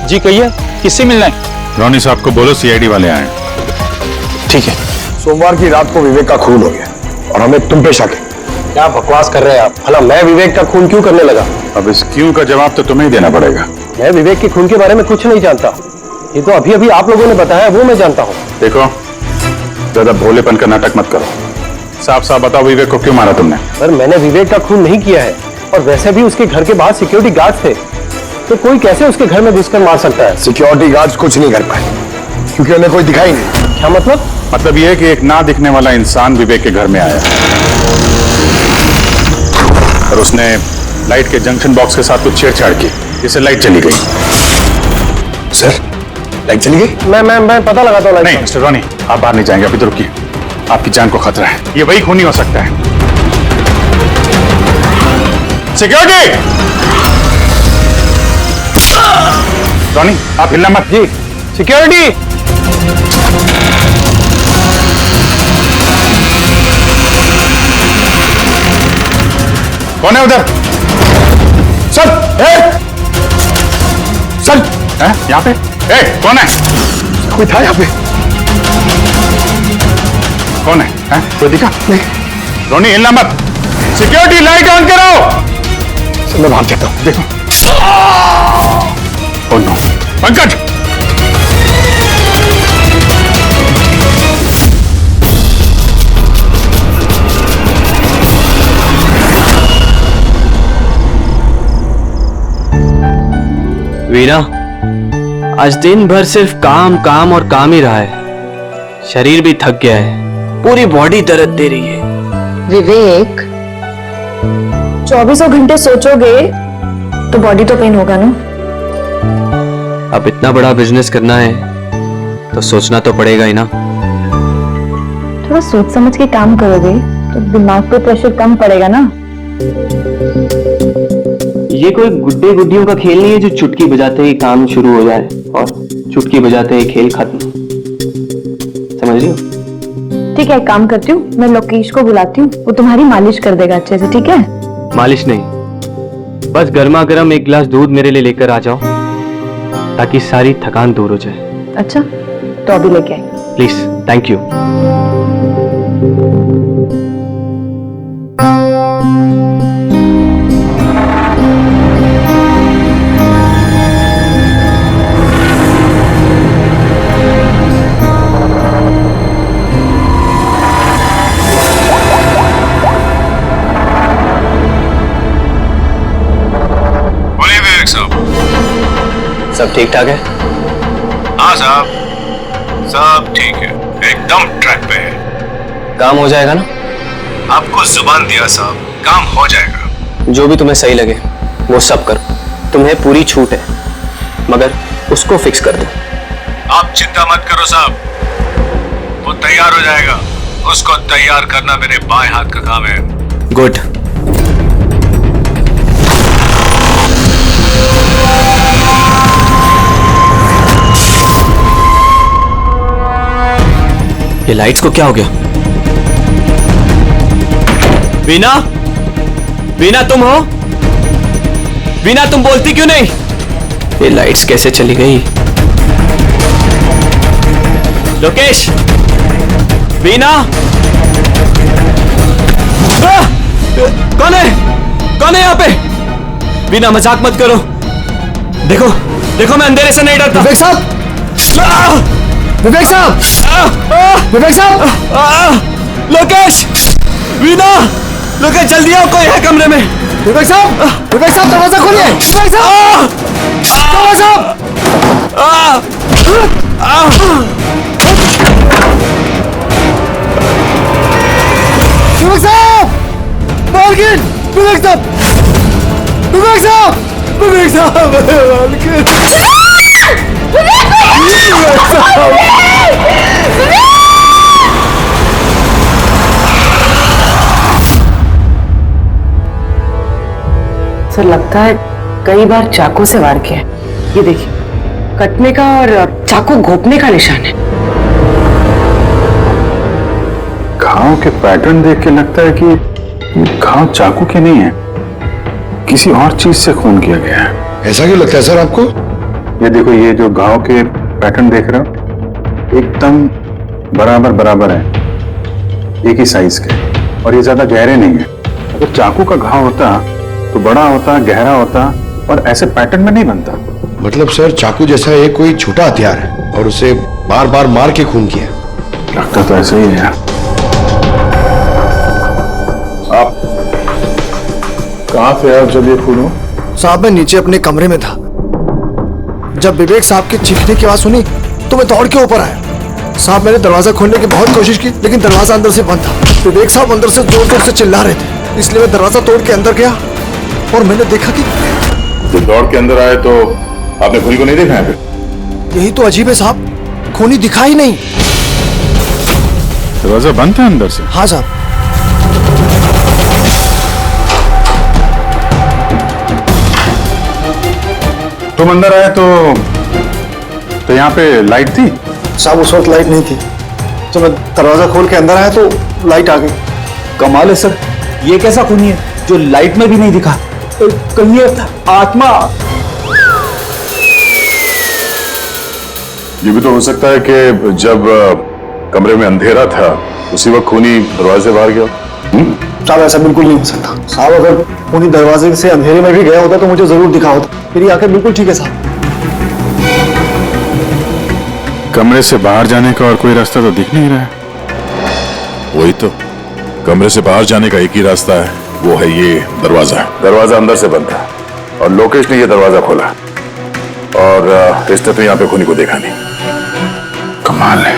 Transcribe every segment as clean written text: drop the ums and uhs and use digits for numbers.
जी कहिए, किससे मिलना है? रोनी साहब को बोलो सीआईडी वाले आए। ठीक है। सोमवार की रात को विवेक का खून हो गया और हमें तुम पे शक है। क्या बकवास कर रहे हैं आप? भला मैं विवेक का खून क्यों करने लगा? अब इस क्यों का जवाब तो तुम्हें ही देना पड़ेगा। मैं विवेक के खून के बारे में कुछ नहीं जानता। ये तो अभी अभी आप लोगों ने बताया, वो मैं जानता हूँ। देखो, ज्यादा भोलेपन का नाटक मत करो। साफ साफ बताओ, विवेक को क्यों मारा तुमने? पर मैंने विवेक का खून नहीं किया है, और वैसे भी उसके घर के बाहर सिक्योरिटी गार्ड्स थे, तो कोई कैसे उसके घर में घुसकर मार सकता है? सिक्योरिटी गार्ड्स कुछ नहीं कर पाए क्योंकि उन्हें कोई दिखाई नहीं। क्या मतलब? मतलब यह है कि एक ना दिखने वाला इंसान विवेक के घर में आया और उसने लाइट के जंक्शन बॉक्स के साथ कुछ छेड़छाड़ की, जिससे लाइट चली गई। सर, लाइट चली गई? मैं पता लगाता हूँ। नहीं मिस्टर रोनी, आप बाहर नहीं जाएंगे, अभी तो रुकिए। आपकी जान को खतरा है, ये वही खूनी हो सकता है। सिक्योरिटी! रोनी, आप हिलना मत। जी। सिक्योरिटी! कौन है उधर? सर! सर! यहाँ पे? कौन है? कोई था यहाँ पे? कौन है? कोई दिखा? नहीं। रोनी, हिलना मत। सिक्योरिटी, लाइट ऑन करो। सर, मैं भाग जाता हूँ। देखो। Oh no, Pankaj! वीना, आज दिन भर सिर्फ काम काम और काम ही रहा है। शरीर भी थक गया है, पूरी बॉडी दर्द दे रही है। विवेक, 24 घंटे सोचोगे तो बॉडी तो पेन होगा ना? अब इतना बड़ा बिजनेस करना है तो सोचना तो पड़ेगा ही ना। थोड़ा सोच समझ के काम करोगे तो दिमाग पे प्रेशर कम पड़ेगा ना। ये कोई गुड्डे गुड्डियों का खेल नहीं है जो चुटकी बजाते ही काम शुरू हो जाए और चुटकी बजाते ही खेल खत्म। समझ रही हो? ठीक है, एक काम करती हूँ, मैं लोकेश को बुलाती हूँ, वो तुम्हारी मालिश कर देगा अच्छे से। ठीक है? मालिश नहीं, बस गर्मा गर्म एक गिलास दूध मेरे लिए लेकर आ जाओ ताकि सारी थकान दूर हो जाए। अच्छा, तो अभी लेके आई। Please, thank you. सब ठीक ठाक है? हाँ साहब, सब ठीक है, एकदम ट्रैक पे है। काम हो जाएगा ना? आपको जुबान दिया साहब, काम हो जाएगा। जो भी तुम्हें सही लगे वो सब करो, तुम्हें पूरी छूट है, मगर उसको फिक्स कर दो। आप चिंता मत करो साहब, वो तैयार हो जाएगा। उसको तैयार करना मेरे बाएं हाथ का काम है। गुड। ये लाइट्स को क्या हो गया? वीना, वीना तुम हो? वीना, तुम बोलती क्यों नहीं? ये लाइट्स कैसे चली गई? लोकेश, वीना, कौन है? कौन है यहाँ पे? वीना, मजाक मत करो। देखो देखो, मैं अंधेरे से नहीं डरता। विवेक साहब! विवेक साहब! विवेक साहब! लोकेश! वीना! लोकेश, जल्दी आओ, कोई है कमरे में। विवेक साहब! विवेक साहब, दरवाजा खोलिए! विवेक साहब! विवेक साहब! विवेक साहब! मालकिन! विवेक साहब! विवेक साहब! विवेक साहब! मालकिन! सर, लगता है कई बार चाकू से वार किया है। ये देखिए, कटने का और चाकू घोंपने का निशान है। घाव के पैटर्न देख के लगता है कि ये घाव चाकू के नहीं है, किसी और चीज से खून किया गया है। ऐसा क्यों लगता है सर आपको? ये देखो, ये जो घाव के पैटर्न देख रहे हो एकदम बराबर बराबर है, एक ही साइज के, और ये ज्यादा गहरे नहीं है। अगर चाकू का घाव होता तो बड़ा होता, गहरा होता, और ऐसे पैटर्न में नहीं बनता। मतलब सर चाकू जैसा ये कोई छोटा हथियार है और उसे बार बार मार के खून किया। लगता तो ऐसे ही है। आप कहाँ थे आप जब ये खून हो? साहब मैं नीचे अपने कमरे में था। जब विवेक साहब की चीखने की आवाज सुनी तो मैं दौड़ के ऊपर आया। साहब मैंने दरवाजा खोलने की बहुत कोशिश की, लेकिन दरवाजा अंदर से बंद था। विवेक साहब अंदर से जोर जोर से चिल्ला रहे थे, इसलिए मैं दरवाजा तोड़ के अंदर गया और मैंने देखा कि जब दौड़ के अंदर आए तो आपने खूनी को नहीं देखा है फिर? यही तो अजीब है साहब, खूनी दिखा ही नहीं। दरवाजा बंद था अंदर से? हाँ साहब। तुम अंदर आए तो यहाँ पे लाइट थी? साहब उस वक्त लाइट नहीं थी। जब मैं दरवाजा खोल के अंदर आया तो लाइट आ गई। कमाल है सर, ये कैसा खूनी है जो लाइट में भी नहीं दिखा? कहीं ये आत्मा। ये भी तो हो सकता है कि जब कमरे में अंधेरा था उसी वक्त खूनी दरवाजे से बाहर गया। साहब ऐसा बिल्कुल नहीं हो सकता। साहब अगर खूनी दरवाजे से अंधेरे में भी गया होता तो मुझे जरूर दिखा होता। मेरी आंखें बिल्कुल ठीक है साहब। कमरे से बाहर जाने का और कोई रास्ता तो दिख नहीं रहा है। वही तो, कमरे से बाहर जाने का एक ही रास्ता है, वो है ये दरवाजा। दरवाजा अंदर से बंद था और लोकेश ने ये दरवाजा खोला, और इसने तो यहाँ पे खूनी को देखा नहीं। कमाल है।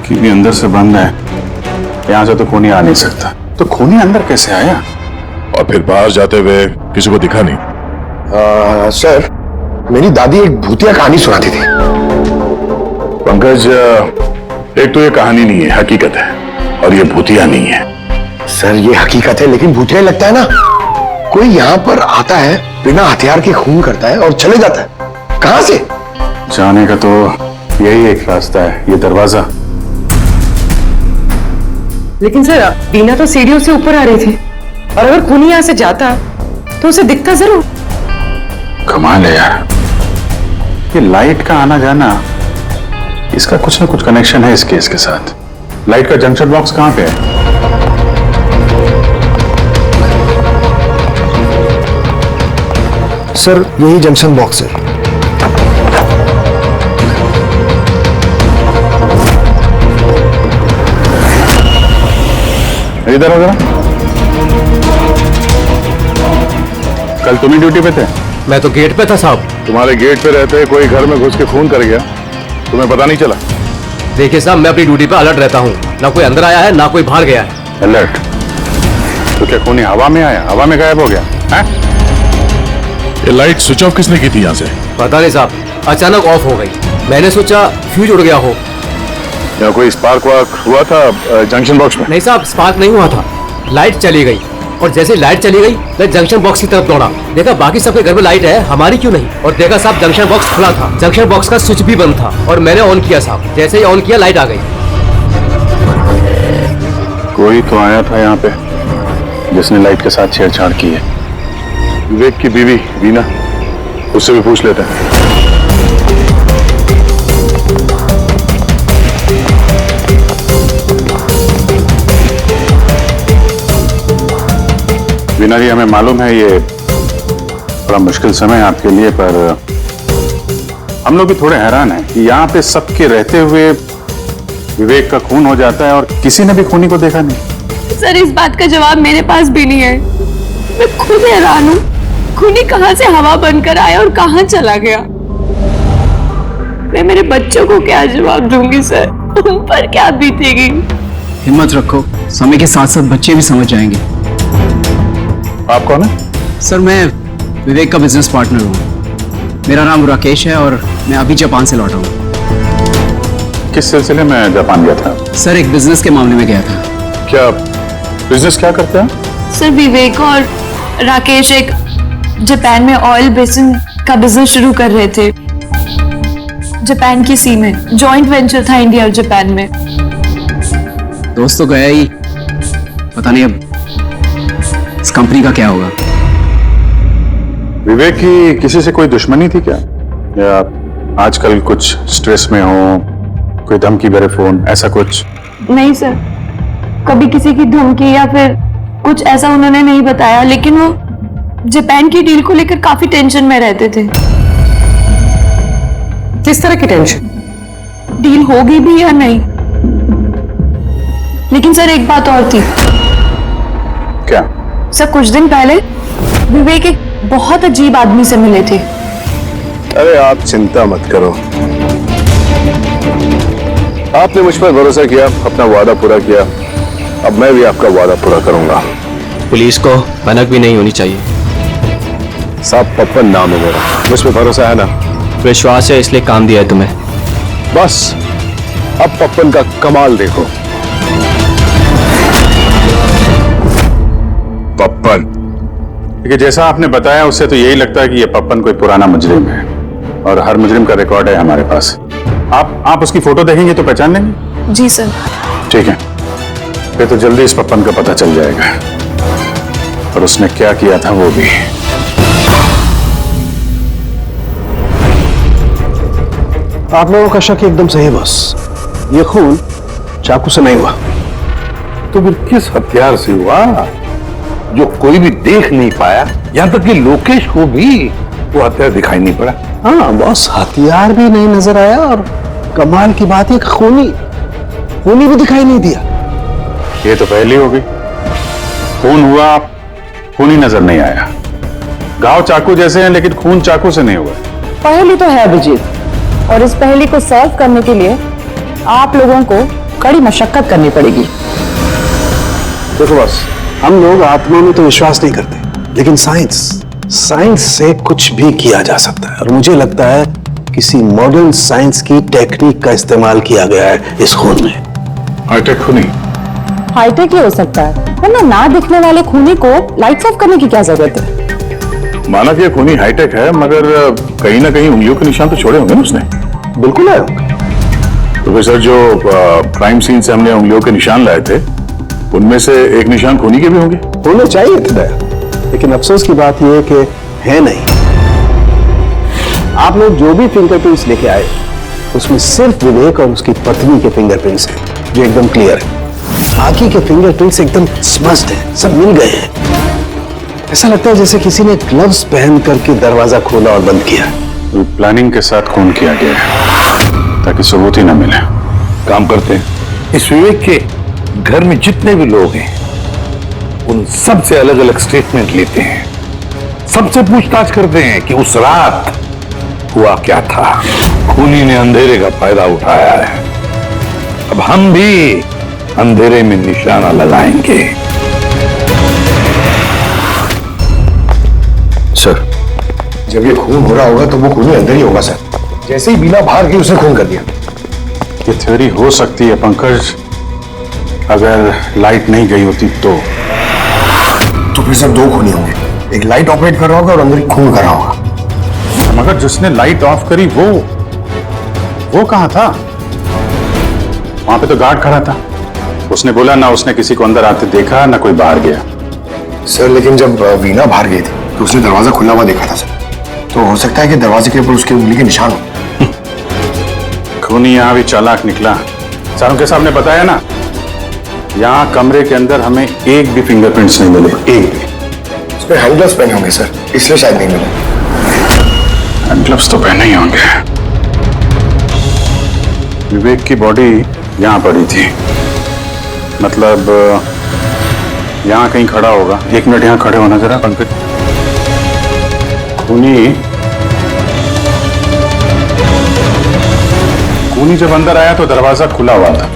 क्योंकि अंदर से बंद है, यहाँ से तो खूनी आ नहीं सकता। तो खूनी अंदर कैसे आया? और फिर बाहर जाते हुए किसी को दिखा नहीं? सर मेरी दादी एक भूतिया कहानी सुनाती थी। पंकज, एक तो ये कहानी नहीं है, हकीकत है, और ये भूतिया नहीं है। सर ये हकीकत है लेकिन भूतिया ही लगता है ना। कोई यहाँ पर आता है, बिना हथियार के खून करता है और चले जाता है। कहां से? जाने का तो यही एक रास्ता है, ये दरवाजा। लेकिन सर बीना तो सीढ़ियों से ऊपर आ रही थी, और अगर खूनी यहाँ से जाता तो उसे दिखता जरूर। कमाल है यार, ये लाइट का आना जाना, इसका कुछ ना कुछ कनेक्शन है इस केस के साथ। लाइट का जंक्शन बॉक्स कहां पे है? सर यही जंक्शन बॉक्स है। इधर हो जरा। कल तुम ही ड्यूटी पे थे? मैं तो गेट पे था साहब। तुम्हारे गेट पे रहते कोई घर में घुस के खून कर गया, तुम्हें पता नहीं चला? देखिए साहब, मैं अपनी ड्यूटी पे अलर्ट रहता हूँ, ना कोई अंदर आया है ना कोई बाहर गया है। अलर्ट? तो क्या खूनी हवा में आया, हवा में गायब हो गया है? ये लाइट स्विच ऑफ किसने की थी यहाँ से? पता नहीं साहब, अचानक ऑफ हो गई। मैंने सोचा फ्यूज उड़ गया हो। या कोई स्पार्क वार्क हुआ था जंक्शन बॉक्स में? नहीं साहब, स्पार्क नहीं हुआ था, लाइट चली गई, और जैसे लाइट चली गई मैं जंक्शन बॉक्स की तरफ दौड़ा। देखा बाकी सबके घर में लाइट है, हमारी क्यों नहीं? और देखा साहब जंक्शन बॉक्स खुला था, जंक्शन बॉक्स का स्विच भी बंद था, और मैंने ऑन किया साहब। जैसे ही ऑन किया लाइट आ गई। कोई तो आया था यहाँ पे जिसने लाइट के साथ छेड़छाड़ की है। विवेक की बीवी वीना, उससे भी पूछ लेते हैं। वीना जी, हमें मालूम है ये बड़ा मुश्किल समय है आपके लिए, पर हम लोग भी थोड़े हैरान हैं कि यहाँ पे सबके रहते हुए विवेक का खून हो जाता है और किसी ने भी खूनी को देखा नहीं। सर इस बात का जवाब मेरे पास भी नहीं है। मैं खुद हैरान हूँ, खूनी कहाँ से हवा बनकर आया और कहाँ चला गया। मैं मेरे बच्चों को क्या जवाब दूंगी सर, उन पर क्या बीतेगी। हिम्मत रखो, समय के साथ साथ बच्चे भी समझ जाएंगे। आप कौन है? सर मैं विवेक का बिजनेस पार्टनर हूँ। मेरा नाम राकेश है और मैं अभी जापान से लौटा हूँ। किस सिलसिले में जापान गया था? सर एक बिजनेस के मामले में गया था। क्या बिजनेस क्या करते हैं? सर विवेक और राकेश एक जापान में ऑयल बेसिन का बिजनेस शुरू कर रहे थे। जापान की सी में जॉइंट वेंचर था इंडिया और जापान में। दोस्त तो गया ही, पता नहीं अब इस कंपनी का क्या होगा? विवेक की किसी से कोई दुश्मनी थी क्या, या आजकल कुछ स्ट्रेस में हो, कोई धमकी भरे फोन, ऐसा कुछ? नहीं सर, कभी किसी की धमकी या फिर कुछ ऐसा उन्होंने नहीं बताया, लेकिन वो जापान की डील को लेकर काफी टेंशन में रहते थे। किस तरह की टेंशन? डील होगी भी या नहीं। लेकिन सर एक बात और थी। क्या? सर कुछ दिन पहले विवेक एक बहुत अजीब आदमी से मिले थे। अरे आप चिंता मत करो, आपने मुझ पर भरोसा किया, अपना वादा पूरा किया, अब मैं भी आपका वादा पूरा करूंगा। पुलिस को भनक भी नहीं होनी चाहिए। साहब पप्पन नाम है मेरा, मुझ पर भरोसा है ना? विश्वास है इसलिए काम दिया है तुम्हें। बस अब पप्पन का कमाल देखो। पप्पन? देखिए, जैसा आपने बताया उससे तो यही लगता है कि ये पप्पन कोई पुराना मुजरिम है, और हर मुजरिम का रिकॉर्ड है हमारे पास। आप उसकी फोटो देखेंगे तो पहचान लेंगे? जी सर। ठीक है, फिर तो जल्दी इस पप्पन का पता चल जाएगा, और उसने क्या किया था वो भी। आप लोगों का शक एकदम सही है बॉस, ये खून चाकू से नहीं हुआ। तो फिर किस हथियार से हुआ जो कोई भी देख नहीं पाया, यहां तक कि लोकेश को भी वो हथियार दिखाई नहीं पड़ा? हाँ बॉस, हथियार भी नहीं नजर आया, और कमाल की बात है खूनी भी दिखाई नहीं दिया। ये तो पहली हो गई, खून हुआ, खून ही नजर नहीं आया। घाव चाकू जैसे हैं लेकिन खून चाकू से नहीं हुआ। पहेली तो है अभिजीत, और इस पहेली को सॉल्व करने के लिए आप लोगों को कड़ी मशक्कत करनी पड़ेगी। देखो बॉस, हम लोग आत्मा में तो विश्वास नहीं करते, लेकिन साइंस से कुछ भी किया जा सकता है, और मुझे लगता है किसी मॉडर्न साइंस की टेक्निक का इस्तेमाल किया गया है इस खून में। हाईटेक खूनी? हाईटेक ही हो सकता है, वरना ना दिखने वाले खूनी को लाइट्स ऑफ करने की क्या जरूरत है? माना कि ये खूनी हाईटेक है, मगर कहीं ना कहीं उंगलियों के निशान तो छोड़े होंगे ना उसने? बिल्कुल है। तो फिर सर, जो क्राइम सीन से हमने उंगलियों के निशान लाए थे, उनमें से एक निशान खूनी के भी होंगे? होने चाहिए थे, लेकिन अफसोस की बात यह है कि है नहीं। आप लोग जो भी फिंगरप्रिंट्स लेके आए, उसमें सिर्फ विवेक और उसकी पत्नी के फिंगरप्रिंट्स हैं, जो एकदम क्लियर है। बाकी के फिंगरप्रिंट्स एकदम स्मज्ड हैं, सब मिल गए हैं। ऐसा लगता है जैसे किसी ने ग्लव्स पहन करके दरवाजा खोला और बंद किया। प्लानिंग के साथ खून किया गया है, ताकि सबूत ही न मिले। काम करते हैं, इस विवेक के घर में जितने भी लोग हैं, उन सब से अलग अलग स्टेटमेंट लेते हैं, सबसे पूछताछ करते हैं कि उस रात हुआ क्या था। खूनी ने अंधेरे का फायदा उठाया है, अब हम भी अंधेरे में निशाना लगाएंगे। सर, जब ये खून हो रहा होगा तो वो खूनी अंदर ही होगा सर। जैसे ही बीना बाहर गई उसने खून कर दिया। ये थ्योरी हो सकती है पंकज, अगर लाइट नहीं गई होती तो फिर सर दो खूनी होंगे, एक लाइट ऑपरेट कर रहा होगा और अंदर खून कर रहा होगा। मगर जिसने लाइट ऑफ करी वो कहां था? वहां पे तो गार्ड खड़ा था, उसने बोला ना उसने किसी को अंदर आते देखा ना कोई बाहर गया। सर लेकिन जब वीना बाहर गई थी तो उसने दरवाजा खुला हुआ देखा था सर, तो हो सकता है कि दरवाजे के ऊपर उसके उंगली के निशान हो। खूनी यहाँ भी चालाक निकला। चाणक्य साहब ने बताया ना, यहाँ कमरे के अंदर हमें एक भी फिंगरप्रिंट्स नहीं मिले, एक भी। उसमें हैंड ग्लव्स पहने होंगे सर, इसलिए शायद नहीं मिले। हैंड ग्लव्स तो पहने ही होंगे। विवेक की बॉडी यहाँ पड़ी थी, मतलब यहाँ कहीं खड़ा होगा। 1 मिनट यहाँ खड़े होना जरा पंकज। खूनी जब अंदर आया तो दरवाजा खुला हुआ था।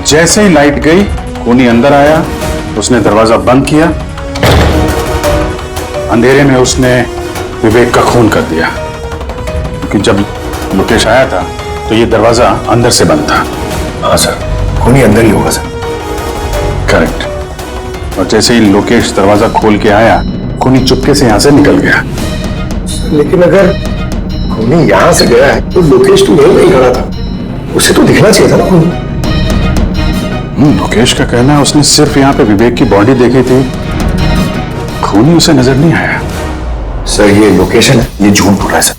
जैसे ही लाइट गई, खूनी अंदर आया, उसने दरवाजा बंद किया, अंधेरे में उसने विवेक का खून कर दिया। क्योंकि जब मुकेश आया था तो ये दरवाजा अंदर से बंद था। हाँ सर, खूनी अंदर ही होगा सर। करेक्ट। और जैसे ही लोकेश दरवाजा खोल के आया, खूनी चुपके से यहां से निकल गया। लेकिन अगर खूनी यहां से गया है तो लोकेश तो यहीं नहीं खड़ा था, उसे तो दिखना चाहिए था ना खूनी। लोकेश का कहना है उसने सिर्फ यहाँ पे विवेक की बॉडी देखी थी खूनी उसे नजर नहीं आया। सर ये लोकेशन है, ये झूठ बोल रहा है सर।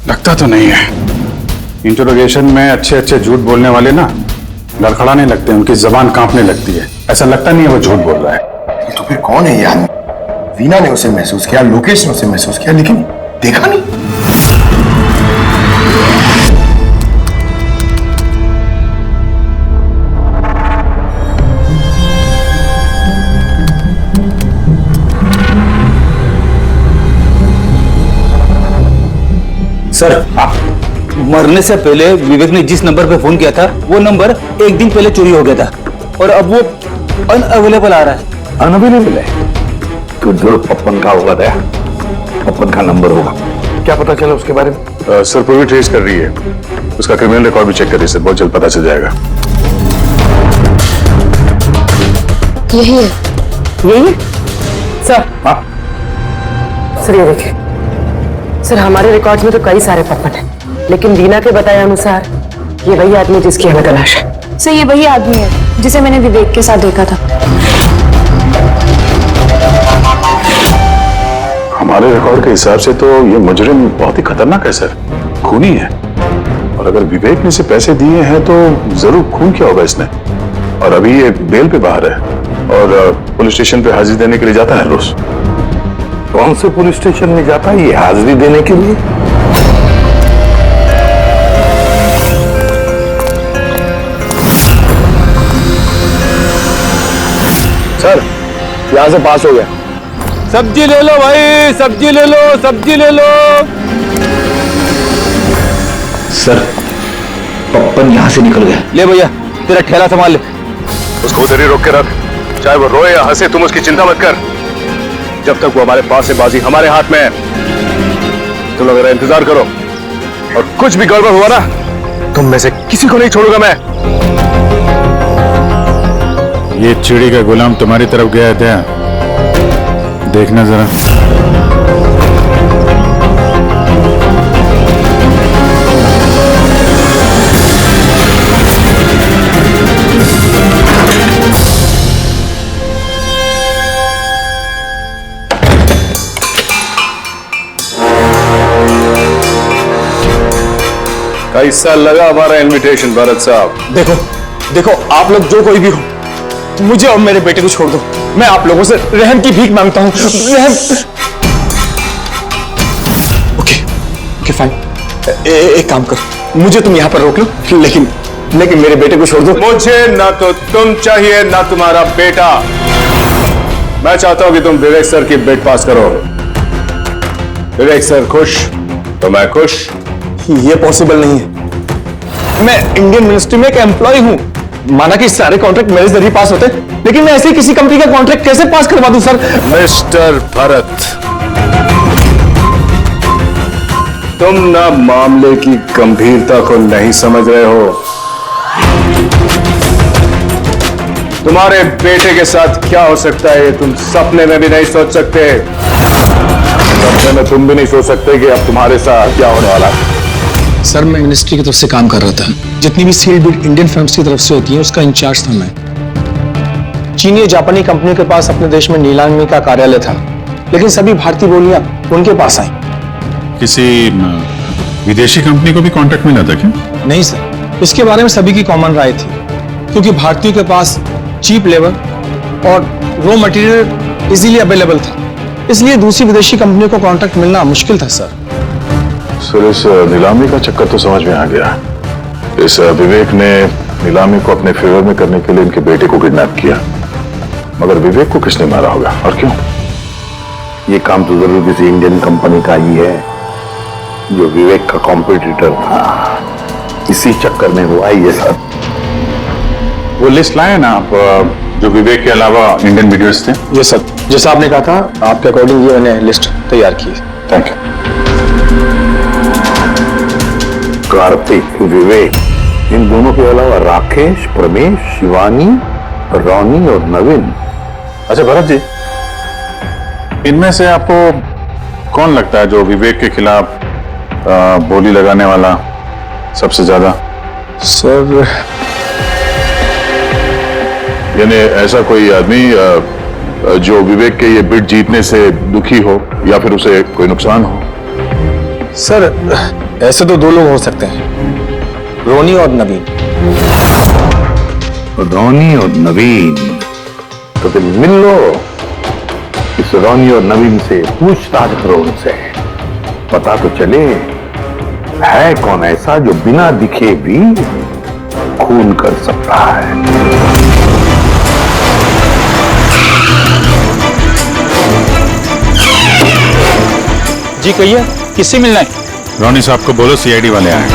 लगता तो नहीं है। इंटरोगेशन में अच्छे अच्छे झूठ बोलने वाले ना लड़खड़ाने लगते हैं, उनकी जबान कांपने लगती है। ऐसा लगता नहीं है वो झूठ बोल रहा है। तो फिर कौन है ये आदमी? वीना ने उसे महसूस किया, लोकेश ने उसे महसूस किया, लेकिन देखा नहीं। सर मरने से पहले विवेक ने जिस नंबर पे फोन किया था वो नंबर एक दिन पहले चोरी हो गया था और अब वो अनअवेलेबल आ रहा है। अनअवेलेबल है तो जो पप्पन का होगा दया, पप्पन का नंबर होगा। क्या पता चला उसके बारे में? सर पूरी ट्रेस कर रही है, उसका क्रिमिनल रिकॉर्ड भी चेक कर रही है सर, बहुत जल्द पता चल जाएगा। यही है, यही है सर। हाँ सर ये देखिए सर, हमारे रिकॉर्ड्स में तो कई सारे पप्पन हैं, लेकिन वीना के बताए अनुसार ये वही आदमी जिसकी हमें तलाश है। सर ये वही आदमी है जिसे मैंने विवेक के साथ देखा था। हमारे रिकॉर्ड के हिसाब से तो ये मुजरिम बहुत ही खतरनाक है सर, खूनी है। और अगर विवेक ने इसे पैसे दिए हैं तो जरूर खून किया होगा इसने। और अभी ये बेल पे बाहर है और पुलिस स्टेशन पे हाजिरी देने के लिए जाता है रोज। कौन से पुलिस स्टेशन में जाता है ये हाजिरी देने के लिए? सर यहां से पास हो गया। सब्जी ले लो भाई, सब्जी ले लो, सब्जी ले लो। सर पप्पन यहां से निकल गया। ले भैया तेरा ठेला संभाल ले। उसको उधर ही रोक के रख, चाहे वो रोए या हंसे तुम उसकी चिंता मत कर। जब तक वो हमारे पास है बाजी हमारे हाथ में है। तुम लोग इंतजार करो और कुछ भी गड़बड़ हुआ ना तुम में से किसी को नहीं छोड़ूंगा मैं। ये चिड़ी का गुलाम तुम्हारी तरफ गया है क्या? देखना जरा। कैसा लगा हमारा इनविटेशन भरत साहब? देखो देखो आप लोग जो कोई भी हो, मुझे और मेरे बेटे को छोड़ दो। मैं आप लोगों से रहम की भीख मांगता हूँ। रहम। Okay fine. एक काम करो, मुझे तुम यहाँ पर रोक लो, लेकिन मेरे बेटे को छोड़ दो। मुझे ना तो तुम चाहिए ना तुम्हारा बेटा। मैं चाहता हूं कि तुम विवेक सर की बिड पास करो। विवेक सर खुश तो मैं खुश। ये पॉसिबल नहीं है। मैं इंडियन मिनिस्ट्री में एक एम्प्लॉय हूँ। माना कि सारे कॉन्ट्रैक्ट मेरे जरिए पास होते, लेकिन मैं ऐसे किसी कंपनी का कॉन्ट्रैक्ट कैसे पास करवा दूं सर? मिस्टर भरत, तुम ना मामले की गंभीरता को नहीं समझ रहे हो। तुम्हारे बेटे के साथ क्या हो सकता है ये तुम सपने में भी नहीं सोच सकते। सपने में तुम भी नहीं सोच सकते कि अब तुम्हारे साथ क्या होने वाला है। सर मैं मिनिस्ट्री की तरफ से काम कर रहा था। जितनी भी सील बिड इंडियन फर्म्स की तरफ से होती है उसका इंचार्ज था मैं। चीनी या जापानी कंपनी के पास अपने देश में नीलामी का कार्यालय था, लेकिन सभी भारतीय बोलियां उनके पास आई। किसी विदेशी कंपनी को भी कॉन्ट्रैक्ट मिला था क्या? नहीं सर, इसके बारे में सभी की कॉमन राय थी, क्योंकि भारतीयों के पास चीप लेबर और रॉ मटेरियल इजीली अवेलेबल था, इसलिए दूसरी विदेशी कंपनियों को कॉन्ट्रैक्ट मिलना मुश्किल था सर। सर इस नीलामी का चक्कर तो समझ में आ गया। इस विवेक ने नीलामी को अपने फेवर में करने के लिए इनके बेटे को किडनैप किया, मगर विवेक को किसने मारा होगा और क्यों? ये काम तो जरूर किसी इंडियन कंपनी का ही है जो विवेक का कॉम्पिटिटर था। इसी चक्कर में हुआ ये सब। वो लिस्ट लाए ना आप जो विवेक के अलावा इंडियन मीडियर्स थे? ये सर, जैसा आपने कहा था आपके अकॉर्डिंग ये मैंने लिस्ट तैयार की है। Thank you. कार्तिक, विवेक, इन दोनों के अलावा राकेश, प्रमेश, शिवानी, रोनी और नवीन। अच्छा भरत जी, इनमें से आपको कौन लगता है जो विवेक के खिलाफ बोली लगाने वाला सबसे ज्यादा? सर यानी ऐसा कोई आदमी जो विवेक के ये बिड जीतने से दुखी हो या फिर उसे कोई नुकसान हो? सर ऐसे तो दो लोग हो सकते हैं, रोनी और नवीन। रोनी और नवीन, तो फिर मिल लो, इस रोनी और नवीन से पूछताछ करो उनसे, पता तो चले है कौन ऐसा जो बिना दिखे भी खून कर सकता है। जी कहिए, किससे मिलना है? रोनी साहब को बोलो सीआईडी वाले आए।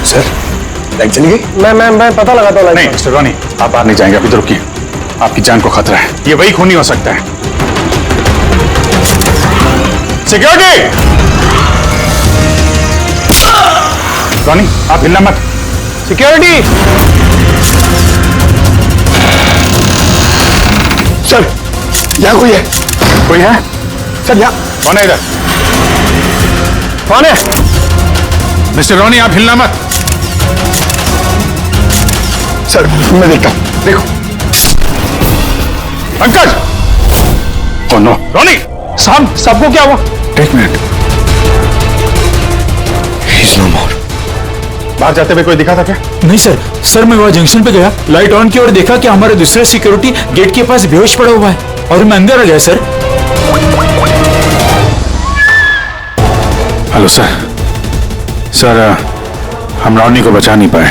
सर लाइट चली गई? मैं पता लगाता हूँ। नहीं मिस्टर रोनी, आप बाहर नहीं जाएंगे, अभी तो रुकिए, आपकी जान को खतरा है, ये वही खूनी हो सकता है। सिक्योरिटी! रोनी आप हिलना मत। सिक्योरिटी! सर यहाँ कोई है? कोई है? सर यहाँ कौन है इधर? कौन है? मिस्टर रोनी आप हिलना मत। सर मैं देखता हूँ, देखो। पंकज! ओह नो, रोनी! साहब सबको क्या हुआ? एक मिनट, He's no more. बाहर जाते हुए कोई दिखा था क्या? नहीं सर मैं वहाँ जंक्शन पे गया, लाइट ऑन की और देखा कि हमारे दूसरे सिक्योरिटी गेट के पास बेहोश पड़ा हुआ है और मैं अंदर आ गया सर। हेलो सर, हम रोनी को बचा नहीं पाए।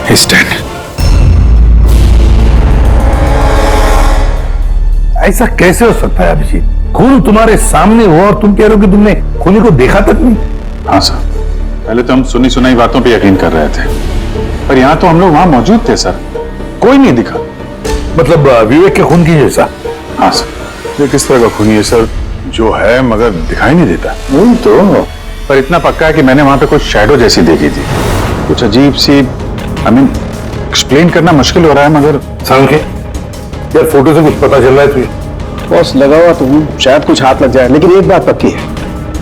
He's dead. ऐसा कैसे हो सकता है अभिजीत? खून तुम्हारे सामने हुआ और तुम कह रहे हो कि तुमने खूनी को देखा तक नहीं? हाँ सर, पहले तो हम सुनी सुनाई बातों पे यकीन कर रहे थे, पर यहाँ तो हम लोग वहां मौजूद थे सर, कोई नहीं दिखा। मतलब विवेक के खून की जैसा? हाँ सर। ये किस तरह का खूनी है सर, जो है मगर दिखाई नहीं देता? वही तो, पर इतना पक्का है कि मैंने वहां पे कुछ शैडो जैसी देखी थी, कुछ अजीब सी, एक्सप्लेन करना मुश्किल हो रहा है मगर। सांके यार, फोटो से कुछ पता चल रहा है तुझे? बॉस लगा हुआ तो हूँ, शायद कुछ हाथ लग जाए, लेकिन एक बात पक्की है,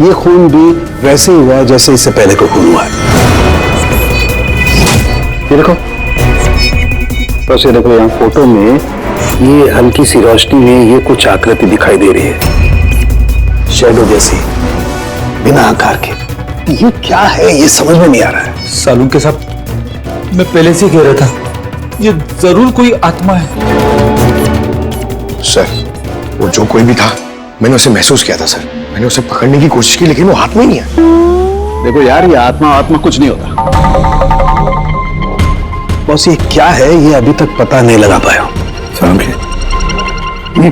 ये खून भी वैसे ही हुआ है जैसे इससे पहले को खून हुआ है। ये देखो, बस ये देखो, यहाँ फोटो में ये हल्की सी रोशनी में ये कुछ आकृति दिखाई दे रही है, शैडो जैसी, बिना आकार के। ये क्या है, ये समझ में नहीं आ रहा है। सालून के साथ मैं पहले से कह रहा था, ये जरूर कोई आत्मा है। सर वो जो कोई भी था, मैंने उसे महसूस किया था सर, मैंने उसे पकड़ने की कोशिश की लेकिन वो हाथ में ही नहीं आया। देखो यार, ये आत्मा कुछ नहीं होता। बॉस ये क्या है, ये अभी तक पता नहीं लगा पाया। सांके, ये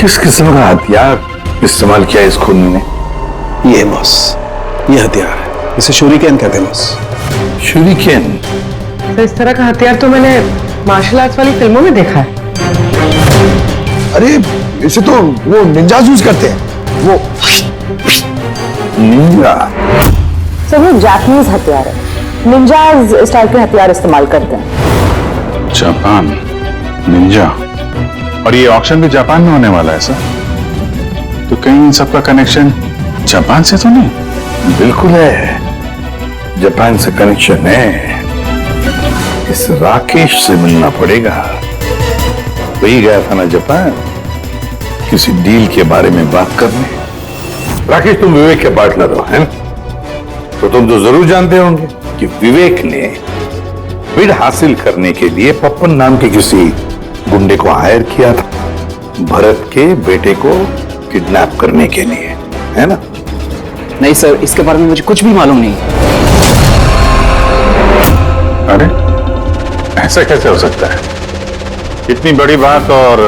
किस किस्म का हथियार इस्तेमाल किया इस खूनी ने? ये बॉस, ये हथियार है, इसे शूरिकेन कहते हैं बॉस। शूरिकेन? तो इस तरह का हथियार तो मैंने मार्शल आर्ट्स वाली फिल्मों में देखा है। अरे इसे तो वो निंजाज यूज करते हैं, वो निंजा? सर वो जापानीज हथियार है, निंजाज स्टाइल के हथियार इस्तेमाल करते हैं। जापान निंजा, और ये ऑक्शन भी जापान में होने वाला है सर, तो कहीं इन सबका कनेक्शन जापान से तो नहीं? बिल्कुल है, जापान से कनेक्शन है। इस राकेश से मिलना पड़ेगा, वही गया था ना जापान किसी डील के बारे में बात करने। राकेश तुम विवेक के पार्टनर हो, है ना? तो तुम तो जरूर जानते होंगे कि विवेक ने बिड हासिल करने के लिए पप्पन नाम के किसी गुंडे को हायर किया था, भरत के बेटे को किडनैप करने के लिए, है ना? नहीं सर, इसके बारे में मुझे कुछ भी मालूम नहीं। अरे ऐसा कैसे हो सकता है, इतनी बड़ी बात और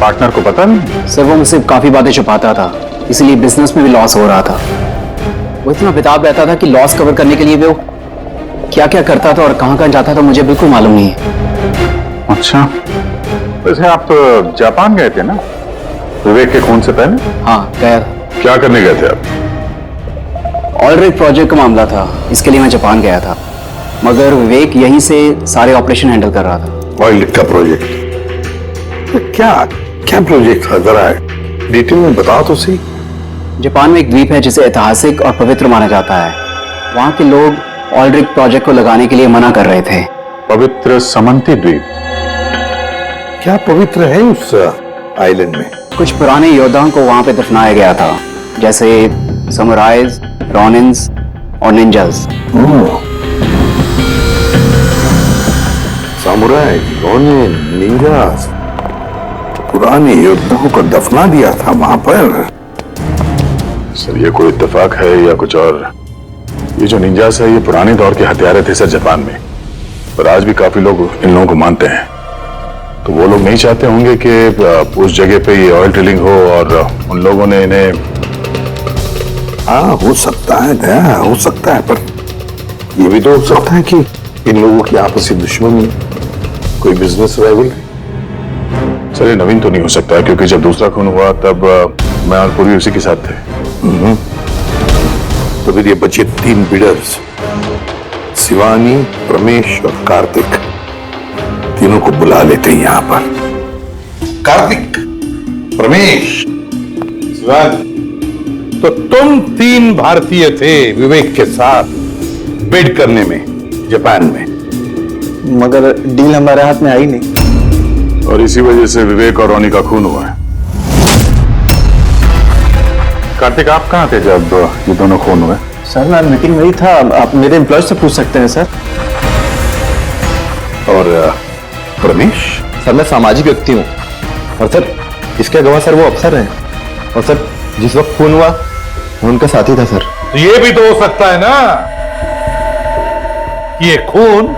पार्टनर को पता नहीं? सर वो मुझसे काफी बातें छुपाता था, इसलिए बिजनेस में भी लॉस हो रहा था। वो इतना बेताब रहता था कि लॉस कवर करने के लिए वो क्या क्या करता था और कहां कहां जाता था मुझे बिल्कुल मालूम नहीं है। अच्छा, वैसे आप तो जापान गए थे ना विवेक के खून से पहले? हाँ गया था। क्या करने गए थे आप? ऑलरेडी प्रोजेक्ट का मामला था, इसके लिए मैं जापान गया था, मगर विवेक यहीं से सारे ऑपरेशन हैंडल कर रहा था। ऑयल का प्रोजेक्ट? क्या क्या प्रोजेक्ट था, जरा डिटेल में बताओ तो सही। जापान में एक द्वीप है जिसे ऐतिहासिक और पवित्र माना जाता है। वहां के लोग ऑल्ड्रिक प्रोजेक्ट को लगाने के लिए मना कर रहे थे। पवित्र समंती द्वीप? क्या पवित्र है उस आइलैंड में? कुछ पुराने योद्धाओं को वहां पे दफनाया गया था, जैसे समुराइज, रॉनिन्स और निंजास। सामुराई, रोनिन, निंजास, पुराने योद्धाओं को दफना दिया था वहां पर। सर ये कोई इत्तेफाक है या कुछ और? ये जो निंजास है ये पुराने दौर के हथियारे थे सर जापान में, पर आज भी काफी लोग इन लोगों को मानते हैं। तो वो लोग नहीं चाहते होंगे कि उस जगह पे ये ऑयल ड्रिलिंग हो और उन लोगों ने इन्हें। हाँ हो सकता है दया, हो सकता है, पर ये भी तो हो सकता है कि इन लोगों की आपसी दुश्मनी, कोई बिजनेस राइवल। सर ये नवीन तो नहीं हो सकता, क्योंकि जब दूसरा खून हुआ तब मैं और पूरी उसी के साथ थे। तो फिर ये बचे 3 बिडर्स, शिवानी, प्रमेश और कार्तिक, तीनों को बुला लेते हैं यहां पर। कार्तिक, प्रमेश, शिवानी, तो तुम 3 भारतीय थे विवेक के साथ बिड करने में जापान में, मगर डील हमारे हाथ में आई नहीं, और इसी वजह से विवेक और रोनी का खून हुआ है। कार्तिक आप कहाँ थे जब ये दोनों खून हुए? सर मैं मीटिंग में ही था, आप मेरे एम्प्लॉय से पूछ सकते हैं सर। और प्रमेश? सर मैं सामाजिक व्यक्ति हूँ, और सर इसके गवाह सर वो अफसर हैं, और सर जिस वक्त खून हुआ मैं उनका साथी था सर। तो ये भी तो हो सकता है ना कि ये खून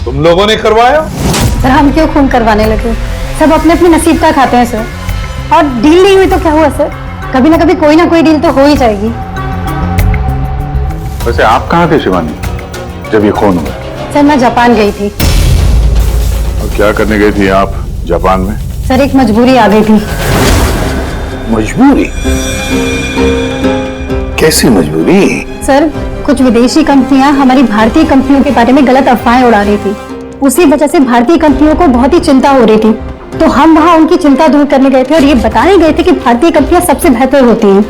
तुम लोगों ने करवाया? सर हम क्यों खून करवाने लगे, सब अपने अपने नसीब का खाते हैं सर। और डील नहीं हुई तो क्या हुआ सर, कभी ना कोई डील तो हो ही जाएगी। वैसे आप कहाँ थे शिवानी जब ये खून हुआ? सर मैं जापान गई थी। और क्या करने गई थी आप जापान में? सर एक मजबूरी आ गई थी। मजबूरी? कैसी मजबूरी? सर कुछ विदेशी कंपनियां हमारी भारतीय कंपनियों के बारे में गलत अफवाहें उड़ा रही थी, उसी वजह से भारतीय कंपनियों को बहुत ही चिंता हो रही थी। तो हम वहां उनकी चिंता दूर करने गए थे और ये बताने गए थे कि भारतीय कंपनियां सबसे बेहतर होती हैं।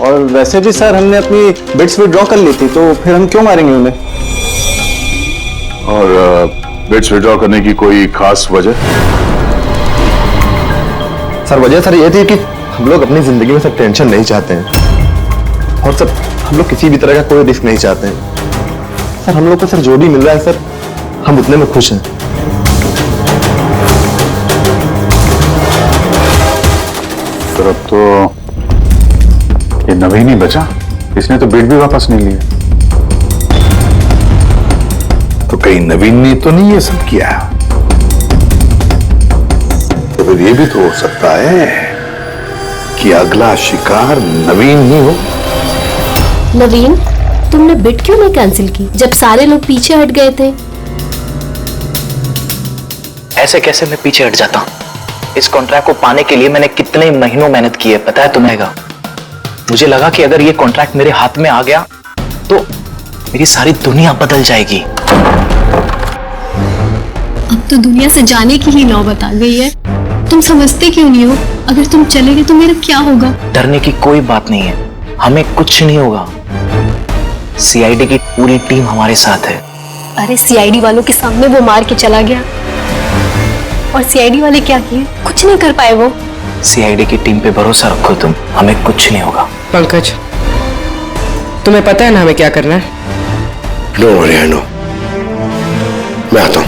और वैसे भी सर हमने अपनी बिड्स विड्रॉ कर ली थी, तो फिर हम क्यों मारेंगे उन्हें? और बिड्स विड्रॉ करने की कोई खास वजह? सर वजह सर ये थी कि हम लोग अपनी जिंदगी में सर टेंशन नहीं चाहते हैं, और सर हम लोग किसी भी तरह का कोई रिस्क नहीं चाहते हैं। सर हम लोग को सर जो भी मिल रहा है सर हम उतने में खुश हैं। सर अब तो ये नवीन ही बचा, इसने तो बिड भी वापस नहीं लिया। तो कहीं नवीन ने तो नहीं ये सब किया? तो फिर ये भी तो हो सकता है कि अगला शिकार नवीन ही हो। नवीन, तुमने बिड क्यों नहीं कैंसिल की जब सारे लोग पीछे हट गए थे? ऐसे कैसे मैं पीछे हट जाता? इस कॉन्ट्रैक्ट को पाने के लिए मैंने कितने महीनों मेहनत की है पता है तुम्हें? मुझे लगा कि अगर ये कॉन्ट्रैक्ट मेरे हाथ में आ गया तो मेरी सारी दुनिया बदल जाएगी। अब तो दुनिया से जाने की ही नौबत आ गई है। तुम समझते क्यों नहीं हो? अगर तुम चले गए तो मेरा क्या होगा? डरने की कोई बात नहीं है, हमें कुछ नहीं होगा। सीआईडी की पूरी टीम हमारे साथ है। अरे सीआईडी वालों के सामने वो मार के चला गया, और सीआईडी वाले क्या किए? कुछ नहीं कर पाए वो। सीआईडी की टीम पे भरोसा रखो तुम, हमें कुछ नहीं होगा। पंकज तुम्हें पता है ना हमें क्या करना है? नो वरी, आई नो, मैं आता हूं।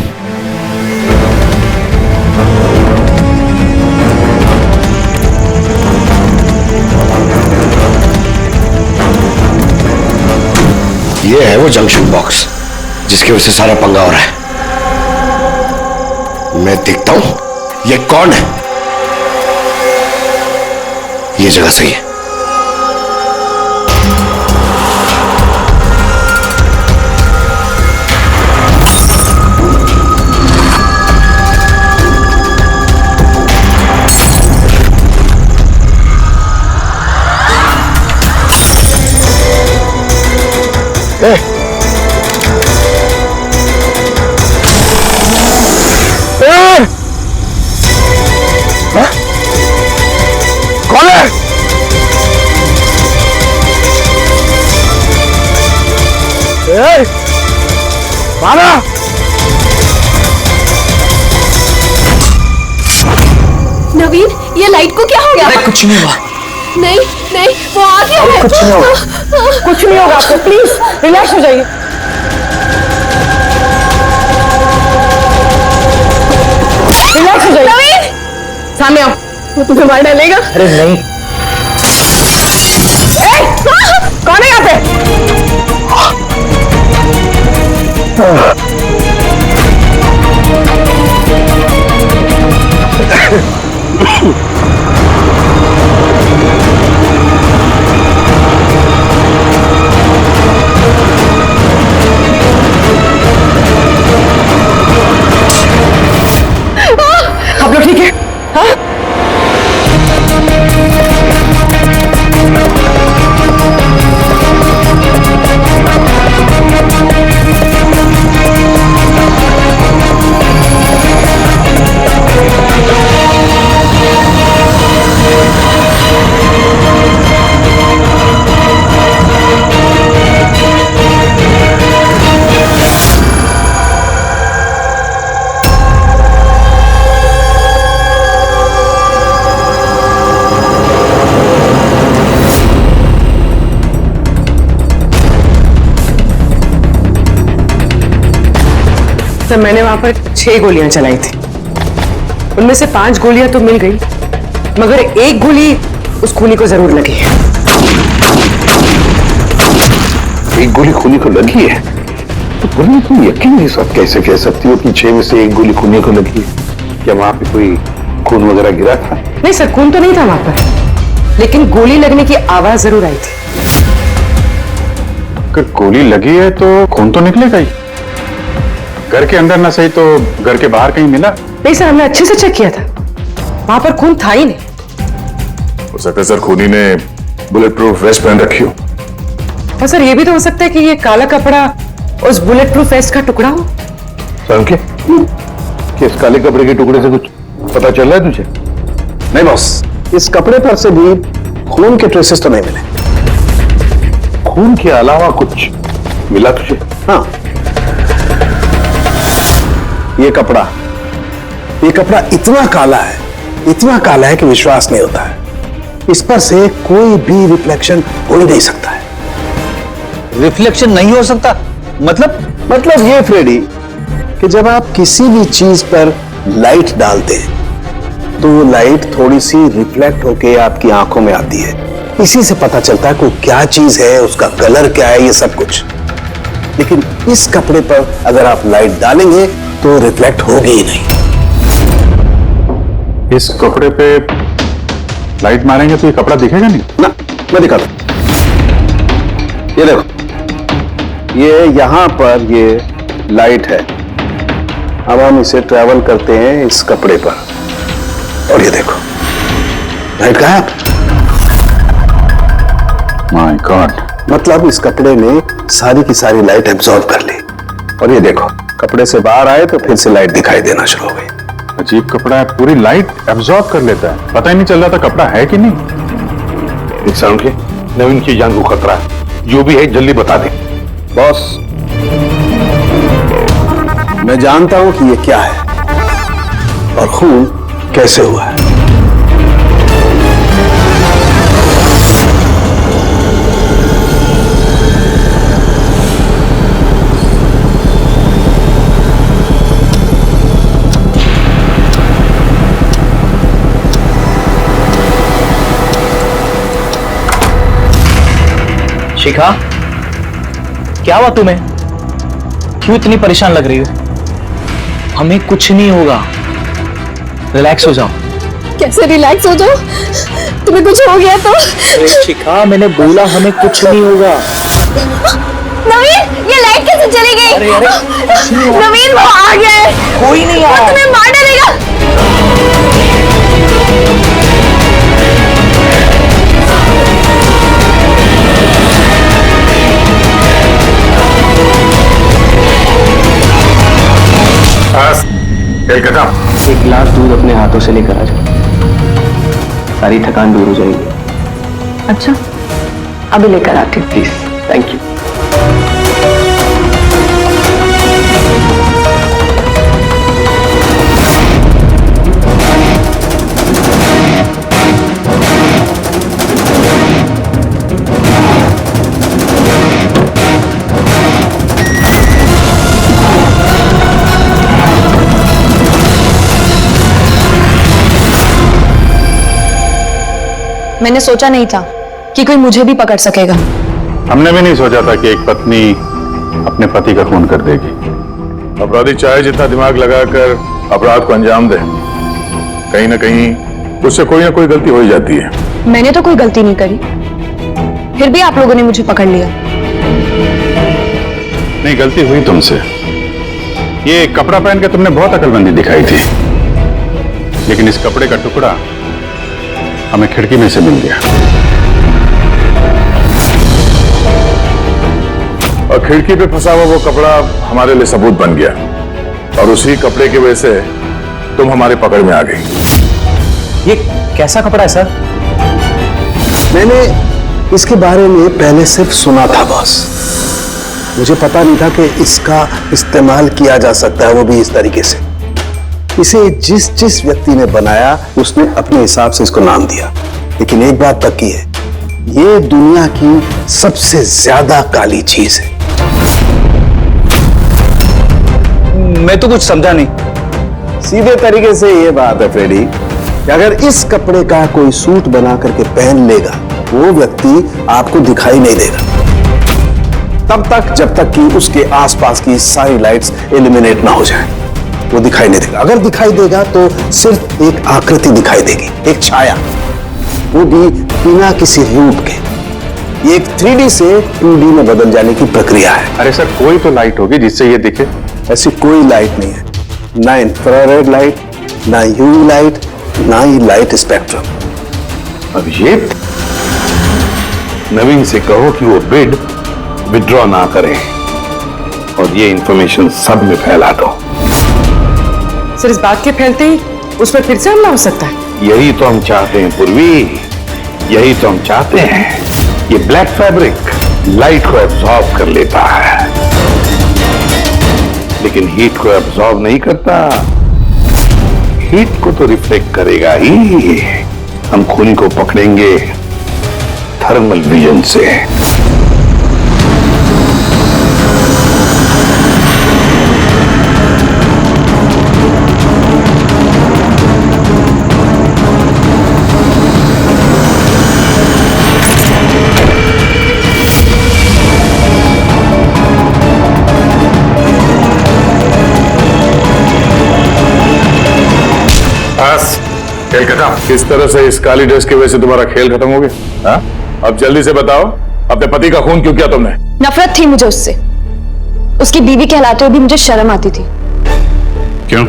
ये है वो जंक्शन बॉक्स जिसकी वजह से सारा पंगा हो रहा है। मैं देखता हूं ये कौन है। ये जगह सही है। मारा। नवीन, ये लाइट को क्या हो गया? अरे कुछ नहीं हुआ। नहीं नहीं, वो आ गया है। कुछ नहीं होगा। कुछ नहीं होगा आपको, प्लीज रिलैक्स हो जाइए। रिलैक्स हो जाइए। नवीन, सामने आओ, वो तुम्हें मार डालेगा। अरे नहीं। कौन है यहाँ पे? आप लोग ठीक है? हाँ? सर, मैंने वहां पर 6 गोलियां चलाई थी। उनमें से 5 गोलियां तो मिल गई, मगर एक गोली उस खूनी को जरूर लगी है। एक गोली खूनी को लगी है तो पुलिस तुम यकीन नहीं सब कैसे कह सकती हो कि 6 में से एक गोली खूनी को लगी है? क्या वहां पे कोई खून वगैरह गिरा था? नहीं सर, खून तो नहीं था वहां पर, लेकिन गोली लगने की आवाज जरूर आई थी। अगर गोली लगी है तो खून तो निकलेगा ही। घर के अंदर ना सही तो घर के बाहर कहीं मिला? नहीं सर, हमने अच्छे से चेक किया था, वहां पर खून था ही नहीं। हो सकता है सर खूनी ने बुलेट प्रूफ वेस्ट पहन रखी हो। और सर, ये भी तो हो सकता है कि ये काला कपड़ा उस बुलेट प्रूफ वेस्ट का टुकड़ा हो। कि इस काले कपड़े के टुकड़े से कुछ पता चल रहा है तुझे? नहीं बॉस, इस कपड़े पर से भी खून के ट्रेसेस तो नहीं मिले। खून के अलावा कुछ मिला तुझे? हाँ, ये कपड़ा इतना काला है कि विश्वास नहीं होता है। इस पर से कोई भी रिफ्लेक्शन हो ही नहीं सकता है। रिफ्लेक्शन नहीं हो सकता? मतलब ये फ्रेडी कि जब आप किसी भी चीज पर लाइट डालते हैं तो वो लाइट थोड़ी सी रिफ्लेक्ट होके आपकी आंखों में आती है। इसी से पता चलता है कि क्या चीज है, उसका कलर क्या है, ये सब कुछ। लेकिन इस कपड़े पर अगर आप लाइट डालेंगे तो रिफ्लेक्ट होगी ही नहीं। इस कपड़े पे लाइट मारेंगे तो ये कपड़ा दिखेगा नहीं ना। मैं दिखाता हूं, ये देखो, ये यहां पर ये लाइट है। अब हम इसे ट्रैवल करते हैं इस कपड़े पर और ये देखो लाइट गायब। माय गॉड, मतलब इस कपड़े ने सारी की सारी लाइट एब्जॉर्ब कर ली। और ये देखो, कपड़े से बाहर आए तो फिर से लाइट दिखाई देना शुरू हो गई। अजीब कपड़ा है, पूरी लाइट एब्जॉर्ब कर लेता है। पता ही नहीं चल रहा था कपड़ा है कि नहीं। के नवीन की जान को खतरा है, जो भी है जल्दी बता दे। बॉस, मैं जानता हूं कि ये क्या है और खून कैसे हुआ है। शिखा, क्या हुआ तुम्हें? क्यों इतनी परेशान लग रही हो? हमें कुछ नहीं होगा, रिलैक्स हो जाओ। कैसे रिलैक्स हो जाओ? तुम्हें कुछ हो गया तो? अरे शिखा, मैंने बोला हमें कुछ नहीं होगा। नवीन, ये लाइट कैसे चली गई? अरे नवीन, वो आ गया है। कोई नहीं आया। वो तुम्हें मार डालेगा। एक गिलास दूध अपने हाथों से लेकर आ जाओ, सारी थकान दूर हो जाएगी। अच्छा, अभी लेकर आती हूँ। Please, thank you. मैंने सोचा नहीं था कि कोई मुझे भी पकड़ सकेगा। हमने भी नहीं सोचा था कि एक पत्नी अपने पति का खून कर देगी। अपराधी चाहे जितना दिमाग लगाकर अपराध को अंजाम दे, कहीं ना कहीं उससे कोई ना कोई गलती हो ही जाती है। मैंने तो कोई गलती नहीं करी, फिर भी आप लोगों ने मुझे पकड़ लिया। नहीं, गलती हुई तुमसे। ये कपड़ा पहन के तुमने बहुत अकलमंदी दिखाई थी, लेकिन इस कपड़े का टुकड़ा हमें खिड़की में से मिल गया और खिड़की पे फंसा हुआ वो कपड़ा हमारे लिए सबूत बन गया और उसी कपड़े की वजह से तुम हमारी पकड़ में आ गई। ये कैसा कपड़ा है सर? मैंने इसके बारे में पहले सिर्फ सुना था बॉस। मुझे पता नहीं था कि इसका इस्तेमाल किया जा सकता है, वो भी इस तरीके से। इसे जिस जिस व्यक्ति ने बनाया उसने अपने हिसाब से इसको नाम दिया, लेकिन एक बात पक्की है, ये दुनिया की सबसे ज्यादा काली चीज है। मैं तो कुछ समझा नहीं। सीधे तरीके से ये बात है फ्रेडी कि अगर इस कपड़े का कोई सूट बना करके पहन लेगा, वो व्यक्ति आपको दिखाई नहीं देगा तब तक जब तक कि उसके आसपास की सारी लाइट्स एलिमिनेट ना हो जाए। वो दिखाई नहीं देगा। अगर दिखाई देगा तो सिर्फ एक आकृति दिखाई देगी, एक छाया, वो भी बिना किसी रूप के। ये एक 3D से 2D में बदल जाने की प्रक्रिया है। अरे सर, कोई तो लाइट होगी जिससे ये दिखे। ऐसी कोई लाइट नहीं है, ना इंफ्रारेड लाइट, ना यूवी लाइट, ना ही लाइट स्पेक्ट्रम। अब ये नवीन से कहो कि वो बिड विड्रॉ ना करें और ये इंफॉर्मेशन सब में फैला दो। सर, इस बात के फैलते ही उस पर फिर से हमला हो सकता है। यही तो हम चाहते हैं पूर्वी, यही तो हम चाहते हैं। ये ब्लैक फैब्रिक लाइट को एब्जॉर्ब कर लेता है, लेकिन हीट को एब्जॉर्ब नहीं करता। हीट को तो रिफ्लेक्ट करेगा ही। हम खूनी को पकड़ेंगे थर्मल विजन से। खेल खत्म। किस तरह से इस काली ड्रेस की वजह से तुम्हारा खेल खत्म हो गया? हाँ? अब जल्दी से बताओ, अपने पति का खून क्यों किया तुमने? नफरत थी मुझे उससे। उसकी बीवी कहलाते हुए भी मुझे शर्म आती थी। क्यों?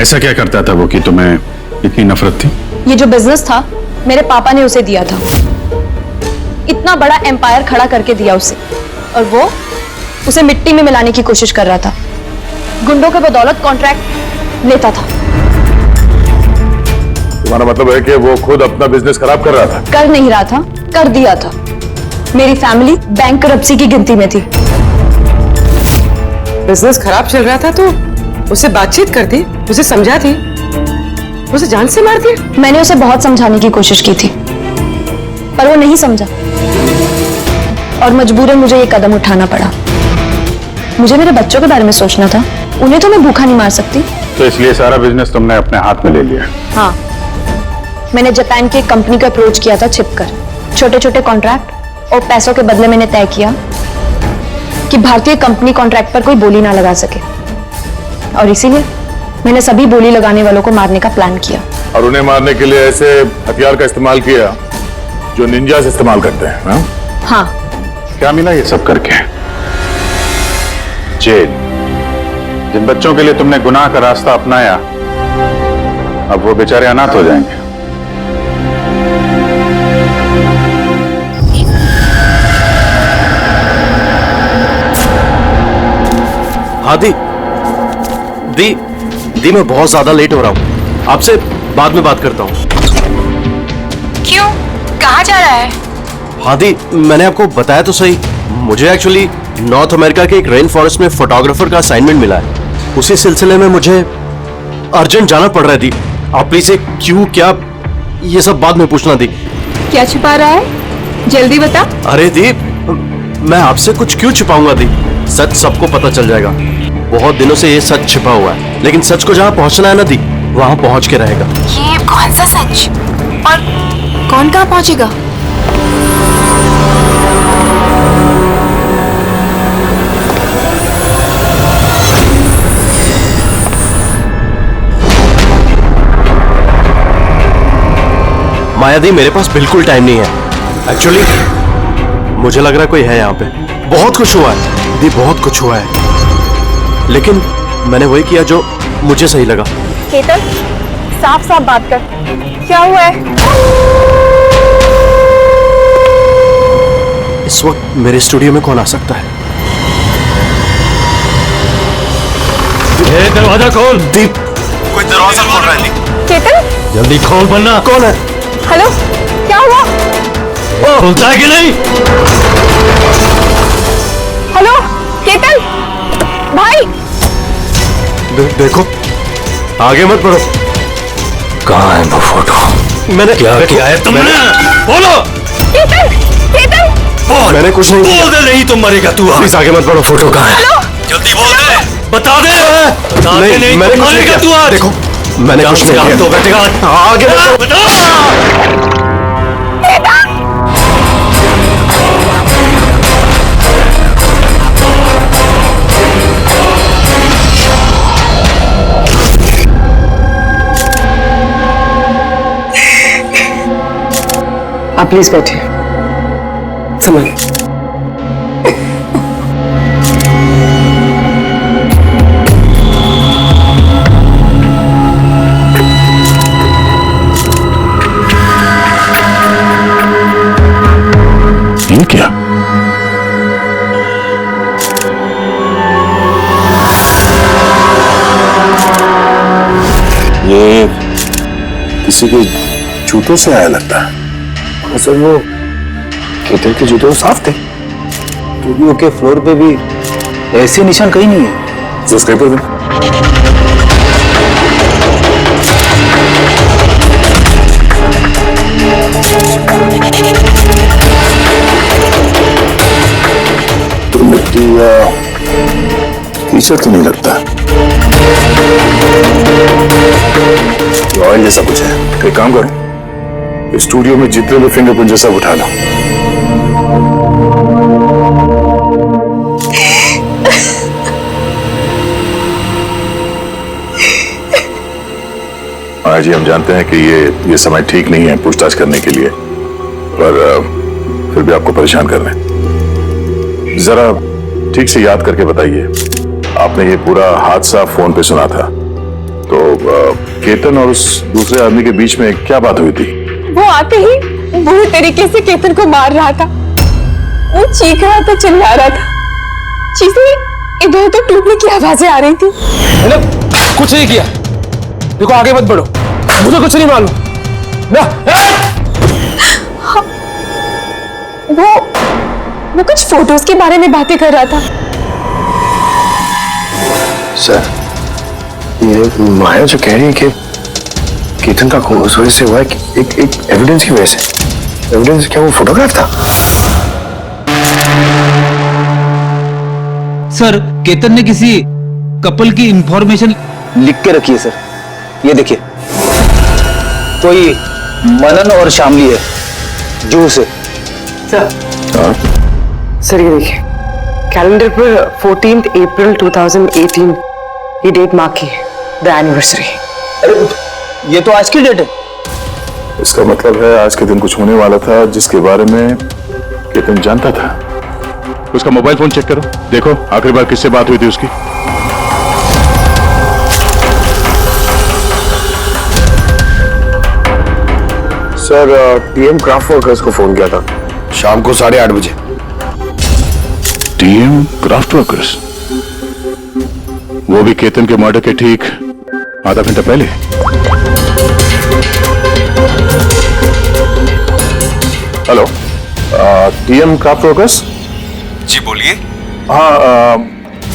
ऐसा क्या करता था वो कि तुम्हें इतनी नफरत थी? ये जो बिजनेस था मेरे पापा ने उसे दिया था। इतना बड़ा एम्पायर खड़ा करके दिया उसे, और वो उसे मिट्टी में मिलाने की कोशिश कर रहा था। गुंडों के बदौलत कॉन्ट्रैक्ट लेता था। तुम्हारा मतलब है कि वो खुद अपना बिजनेस खराब कर रहा था? कर नहीं रहा था, कर दिया था। मेरी फैमिली बैंकरप्सी की गिनती में थी। बिजनेस खराब चल रहा था तो उसे बातचीत करती, उसे समझाती, उसे जान से मार दिया। मैंने उसे बहुत समझाने की कोशिश की थी, पर वो नहीं समझा और मजबूरन मुझे ये कदम उठाना पड़ा। मुझे मेरे बच्चों के बारे में सोचना था, उन्हें तो मैं भूखा नहीं मार सकती। तो इसलिए सारा बिजनेस तुमने अपने हाथ में ले लिया? हाँ, मैंने जापान की एक कंपनी को अप्रोच किया था छिपकर। छोटे छोटे कॉन्ट्रैक्ट और पैसों के बदले मैंने तय किया कि भारतीय कंपनी कॉन्ट्रैक्ट पर कोई बोली ना लगा सके, और इसीलिए मैंने सभी बोली लगाने वालों को मारने का प्लान किया। और उन्हें मारने के लिए ऐसे हथियार का इस्तेमाल किया जो निंजास इस्तेमाल करते हैं? हाँ? हाँ। क्या मिला ये सब करके? जेल। जिन बच्चों के लिए तुमने गुनाह का रास्ता अपनाया, अब वो बेचारे अनाथ हो जाएंगे। हाँ दी मैं बहुत ज्यादा लेट हो रहा हूँ, आपसे बाद में बात करता हूँ। क्यों? कहाँ जा रहा है? हाँ दी, मैंने आपको बताया तो सही, मुझे एक्चुअली नॉर्थ अमेरिका के एक रेन फॉरेस्ट में फोटोग्राफर का असाइनमेंट मिला है। उसी सिलसिले में मुझे अर्जेंट जाना पड़ रहा है दी। आप प्लीज क्यों क्या ये सब बाद में पूछना दी। क्या छिपा रहा है? जल्दी बता। अरे दी, मैं आपसे कुछ क्यों छिपाऊंगा दी, सच सबको पता चल जाएगा। बहुत दिनों से ये सच छिपा हुआ है, लेकिन सच को जहाँ पहुंचना है ना दी, वहां पहुंच के रहेगा। ये कौन सा सच? और कौन कहाँ पहुंचेगा? मायादी, मेरे पास बिल्कुल टाइम नहीं है। एक्चुअली मुझे लग रहा है कोई है यहाँ पे। बहुत कुछ हुआ है दी, बहुत कुछ हुआ है, लेकिन मैंने वही किया जो मुझे सही लगा। केतन, साफ साफ बात कर, क्या हुआ है? इस वक्त मेरे स्टूडियो में कौन आ सकता है? दरवाजा खोल दीप। कोई दरवाजा खोल रहा है दीप। केतन, जल्दी खोल वरना। कौन है? हेलो, क्या हुआ? खुलता है कि नहीं? हेलो केतन भाई। देखो, आगे मत बढ़ो। कहाँ है वो फोटो? मैंने क्या किया है तुमने? बोलो। केतन, केतन बोल। मैंने कुछ नहीं बोल दे, नहीं तो मरेगा तू। प्लीज आगे मत बढ़ो। फोटो कहाँ है? जल्दी बोल दे, बता दे। नहीं, मैंने कुछ नहीं किया। देखो, मैंने कुछ नहीं किया। तो बैठेगा आगे बता। आप प्लीज बैठिए। समझ ये क्या? ये किसी के जूतों से आया लगता है। सर वो केतन के जूते साफ थे, स्टूडियो के फ्लोर पे भी ऐसे निशान कहीं नहीं है। जो उसके ऊपर तो मिट्टी या टी-शर्ट तो नहीं लगता, ऑयल जैसा कुछ है। एक काम करो, स्टूडियो में जितने भी फिंगरप्रिंट जैसा उठा लो। आज जी हम जानते हैं कि ये समय ठीक नहीं है पूछताछ करने के लिए, पर फिर भी आपको परेशान कर रहे हैं। जरा ठीक से याद करके बताइए, आपने ये पूरा हादसा फोन पे सुना था, तो केतन और उस दूसरे आदमी के बीच में क्या बात हुई थी? वो आते ही बुरी तरीके से केतन को मार रहा था। वो चीख रहा था, चिल्ला रहा था, चीजें इधर उधर टूटने की आवाजें आ रही थी। मैंने कुछ नहीं किया। देखो, आगे मत बढ़ो, मुझे कुछ नहीं मालूम ना। हाँ, वो कुछ फोटोज के बारे में बातें कर रहा था। सर, ये माया जो कह रही है कि केतन का खून उस वजह से हुआ है कि एक एविडेंस की वजह से। एविडेंस क्या? वो फोटोग्राफ था? सर, केतन ने किसी कपल की इंफॉर्मेशन लिख के रखी है सर, ये देखिए। कोई मनन और शामली है, जू से। सर ये देखिए, कैलेंडर पर 14 अप्रैल 2018 ये डेट मार्क की है, द एनिवर्सरी। अरे ये तो आज की डेट है। इसका मतलब है आज के दिन कुछ होने वाला था जिसके बारे में केतन जानता था। उसका मोबाइल फोन चेक करो, देखो आखिरी बार किससे बात हुई थी उसकी। सर, टीएम क्राफ्ट वर्कर्स को फोन किया था शाम को 8:30 बजे। TM craft workers? वो भी केतन के मर्डर के ठीक आधा घंटा पहले। Hello, TM craft workers? जी बोलिए। हाँ,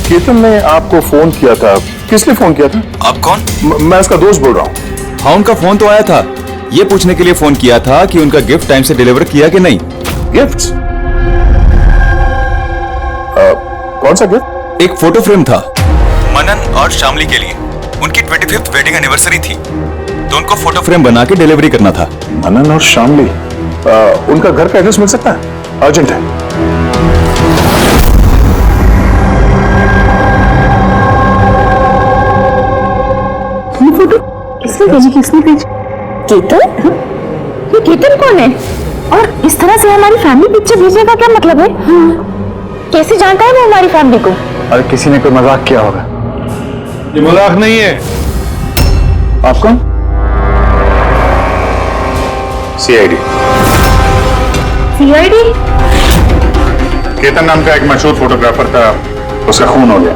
केतन ने आपको फोन किया था। किसने फोन किया था? आप कौन? मैं उसका दोस्त बोल रहा हूँ। हाँ, उनका फोन तो आया था। ये पूछने के लिए फोन किया था कि उनका गिफ्ट टाइम से डिलीवर किया कि नहीं। गिफ्ट्स? कौन सा गिफ्ट? एक फोटो फ्रेम था मनन और शामली के लिए। उनकी 25th वेडिंग एनिवर्सरी थी, तो उनको फोटो फ्रेम बना के डिलीवरी करना था। मनन और शामली? उनका घर का एड्रेस मिल सकता है? अर्जेंट है। फोटो किसने भेजी? केतन? ये केतन कौन है? और इस तरह से हमारी फैमिली पिक्चर भेजने का क्या मतलब है? कैसे जानता है वो हमारी फैमिली को? अरे किसी ने कोई मजाक किया होगा। ये मजाक नहीं है। आप कौन? सीआईडी। सीआईडी? केतन नाम का एक मशहूर फोटोग्राफर था, उसका खून हो गया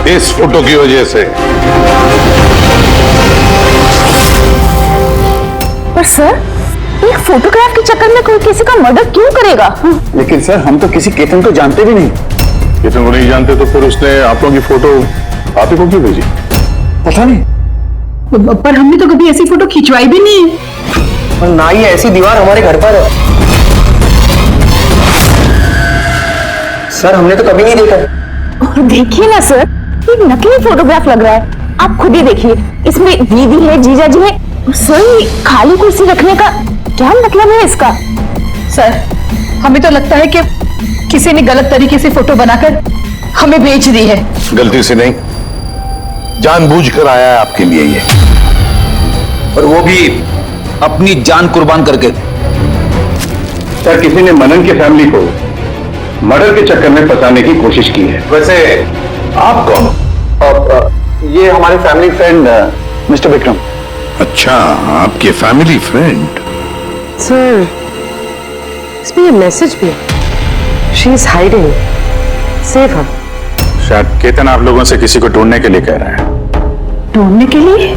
इस फोटो की वजह से। पर सर, एक फोटोग्राफ के चक्कर में कोई किसी का मर्डर क्यों करेगा? लेकिन सर हम तो किसी केतन को जानते भी नहीं। केतन को नहीं जानते तो फिर उसने आप लोगों की फोटो आप ही को क्यों भेजी? पता नहीं। पर हमने तो कभी ऐसी फोटो खिंचवाई भी नहीं है। और ना ही ऐसी दीवार हमारे घर पर है। सर हमने तो कभी नहीं देखा। और देखिए ना सर, ये नकली फोटोग्राफ लग रहा है। आप खुद ही देखिए, इसमें दीदी है, जीजा जी है। सर खाली कुर्सी रखने का क्या मतलब है इसका? सर हमें तो लगता है कि किसी ने गलत तरीके से फोटो बनाकर हमें बेच दी है। गलती से नहीं, जानबूझकर आया है आपके लिए ये। और वो भी अपनी जान कुर्बान करके। सर किसी ने मनन की फैमिली को मर्डर के चक्कर में फंसाने की कोशिश की है। वैसे आप कौन? ये हमारे फैमिली फ्रेंड मिस्टर विक्रम। अच्छा, आपके फैमिली फ्रेंड। सर इसमें ये मैसेज भी है, she is hiding, save her. शायद केतन आप लोगों से किसी को ढूंढने के लिए कह रहा है। ढूंढने के लिए?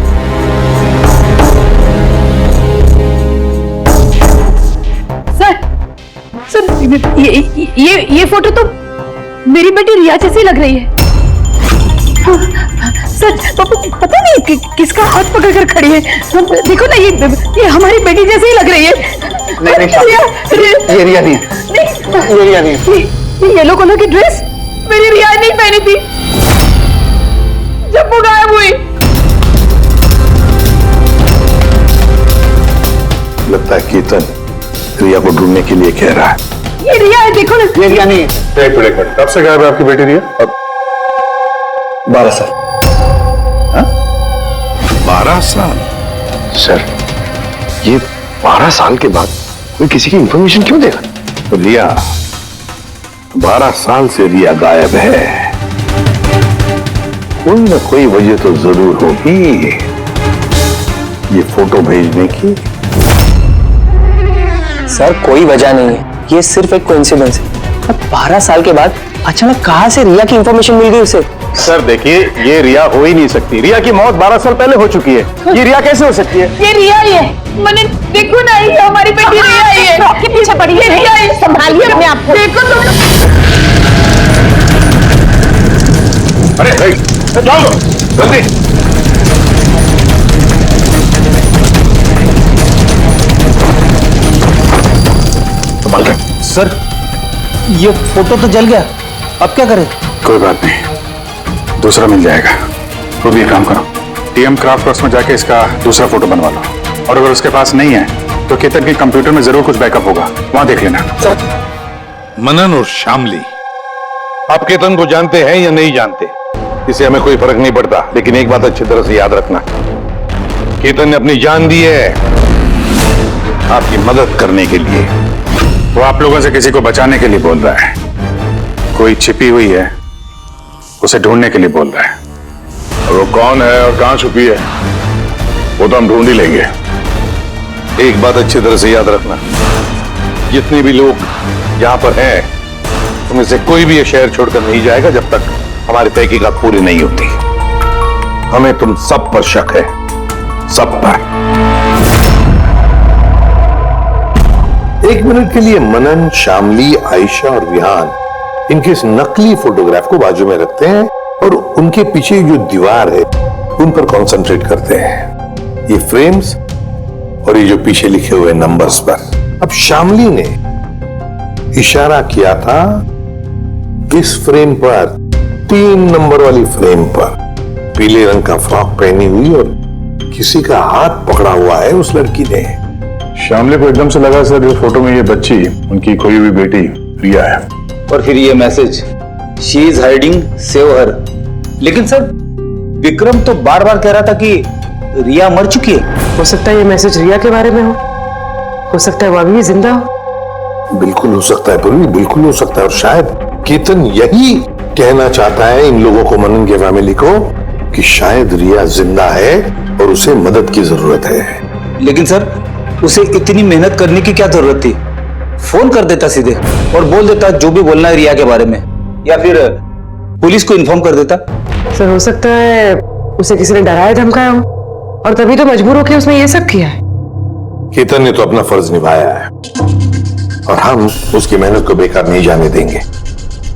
सर ये फोटो तो मेरी बेटी रिया जैसी लग रही है। सर पता नहीं किसका हाथ पकड़ कर खड़ी है। देखो ना, ये हमारी बेटी जैसी ही लग रही है। नहीं, ये रिया नहीं है। ये रिया नहीं है। ये येलो कलर की ड्रेस मेरी रिया नहीं पहनी थी जब वो गायब हुई। लगता है केतन रिया को ढूंढने के लिए कह रहा है। ये रिया है, देखो ना। ये रिया नहीं है। एक मिनट, कब से गायब है आपकी बेटी रिया? 12 साल। 12 साल? सर ये 12 साल के बाद कोई किसी की इंफॉर्मेशन क्यों देगा? तो रिया 12 साल से रिया गायब है। कोई ना कोई वजह तो जरूर होगी ये फोटो भेजने की। सर कोई वजह नहीं है, ये सिर्फ एक कोइंसिडेंस है। 12 साल के बाद अचानक कहां से रिया की इंफॉर्मेशन मिल गई उसे? सर देखिए, ये रिया हो ही नहीं सकती। रिया की मौत 12 साल पहले हो चुकी है। ये रिया कैसे हो सकती है? ये रिया ही है। मैंने देखो ना, ये हमारी बेटी रिया ही है। आपके पीछे पड़ी है। रिया ही, संभालिए अपने आप को। देखो तुम। अरे जाओ जल्दी। संभाल कर। सर ये फोटो तो जल गया, अब क्या करें? कोई बात नहीं, दूसरा मिल जाएगा। तो भी काम करो, टीएम क्राफ्ट वर्क्स में जाके इसका दूसरा फोटो बनवा लो। और अगर उसके पास नहीं है तो केतन के कंप्यूटर में जरूर कुछ बैकअप होगा, वहां देख लेना। मनन और शामली, आप केतन को जानते हैं या नहीं जानते, इससे हमें कोई फर्क नहीं पड़ता। लेकिन एक बात अच्छी तरह से याद रखना, केतन ने अपनी जान दी है आपकी मदद करने के लिए। वो आप लोगों से किसी को बचाने के लिए बोल रहा है। कोई छिपी हुई है, उसे ढूंढने के लिए बोल रहा है। और वो कौन है और कहां छुपी है वो तो हम ढूंढ ही लेंगे। एक बात अच्छी तरह से याद रखना, जितने भी लोग यहां पर हैं उनमें से कोई भी ये शहर छोड़कर नहीं जाएगा जब तक हमारी तहकीकात पूरी नहीं होती। हमें तुम सब पर शक है, सब पर। एक मिनट के लिए मनन, शामली, आयशा और विहान इनके इस नकली फोटोग्राफ को बाजू में रखते हैं और उनके पीछे जो दीवार है उन पर कंसंट्रेट करते हैं, ये फ्रेम्स और ये जो पीछे लिखे हुए नंबर्स पर। अब शामली ने इशारा किया था इस फ्रेम पर, 3 नंबर वाली फ्रेम पर, पीले रंग का फ्रॉक पहनी हुई और किसी का हाथ पकड़ा हुआ है उस लड़की ने। श्यामले को एकदम से लगा सर ये फोटो में ये बच्ची उनकी खोई हुई बेटी रिया है। और फिर ये message, she is hiding, save her. लेकिन सर विक्रम तो बार बार कह रहा था कि रिया मर चुकी है। हो सकता है ये मैसेज रिया के बारे में हो सकता है वो अभी भी जिंदा हो। बिल्कुल हो सकता है पूर्वी, बिल्कुल हो सकता है। और शायद केतन यही कहना चाहता है इन लोगों को, मनन के फैमिली को, कि शायद रिया जिंदा है और उसे मदद की जरूरत है। लेकिन सर उसे इतनी मेहनत करने की क्या जरूरत थी? फोन कर देता सीधे और बोल देता जो भी बोलना है रिया के बारे में, या फिर पुलिस को इन्फॉर्म कर देता। सर हो सकता है उसे किसी ने डराया धमकाया हो और तभी तो मजबूर होकर उसने ये सब किया है। केतन ने तो अपना फर्ज निभाया है और हम उसकी मेहनत को बेकार नहीं जाने देंगे।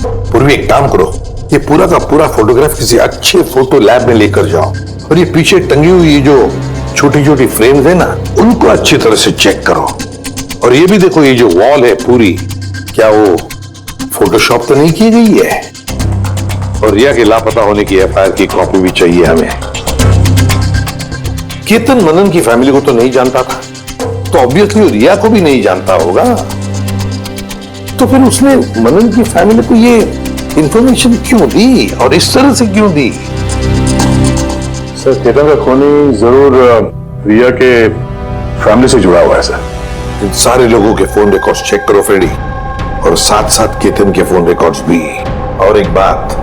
पूर्वी एक काम करो, ये पूरा का पूरा फोटोग्राफ किसी अच्छे फोटो लैब में लेकर जाओ और ये पीछे टंगी हुई जो छोटी छोटी फ्रेम्स है ना, उनको अच्छी तरह से चेक करो। और ये भी देखो, ये जो वॉल है पूरी, क्या वो फोटोशॉप तो नहीं की गई है? और रिया के लापता होने की एफआईआर की कॉपी भी चाहिए हमें। केतन मनन की फैमिली को तो नहीं जानता था, तो ऑब्वियसली रिया को भी नहीं जानता होगा। तो फिर उसने मनन की फैमिली को ये इंफॉर्मेशन क्यों दी और इस तरह से क्यों दी? सर केतन का खूनी जरूर रिया के फैमिली से जुड़ा हुआ है सर। इन सारे लोगों के फोन रिकॉर्ड्स चेक करो फ्रेडी, और साथ साथ केतन के फोन रिकॉर्ड्स भी। और एक बात,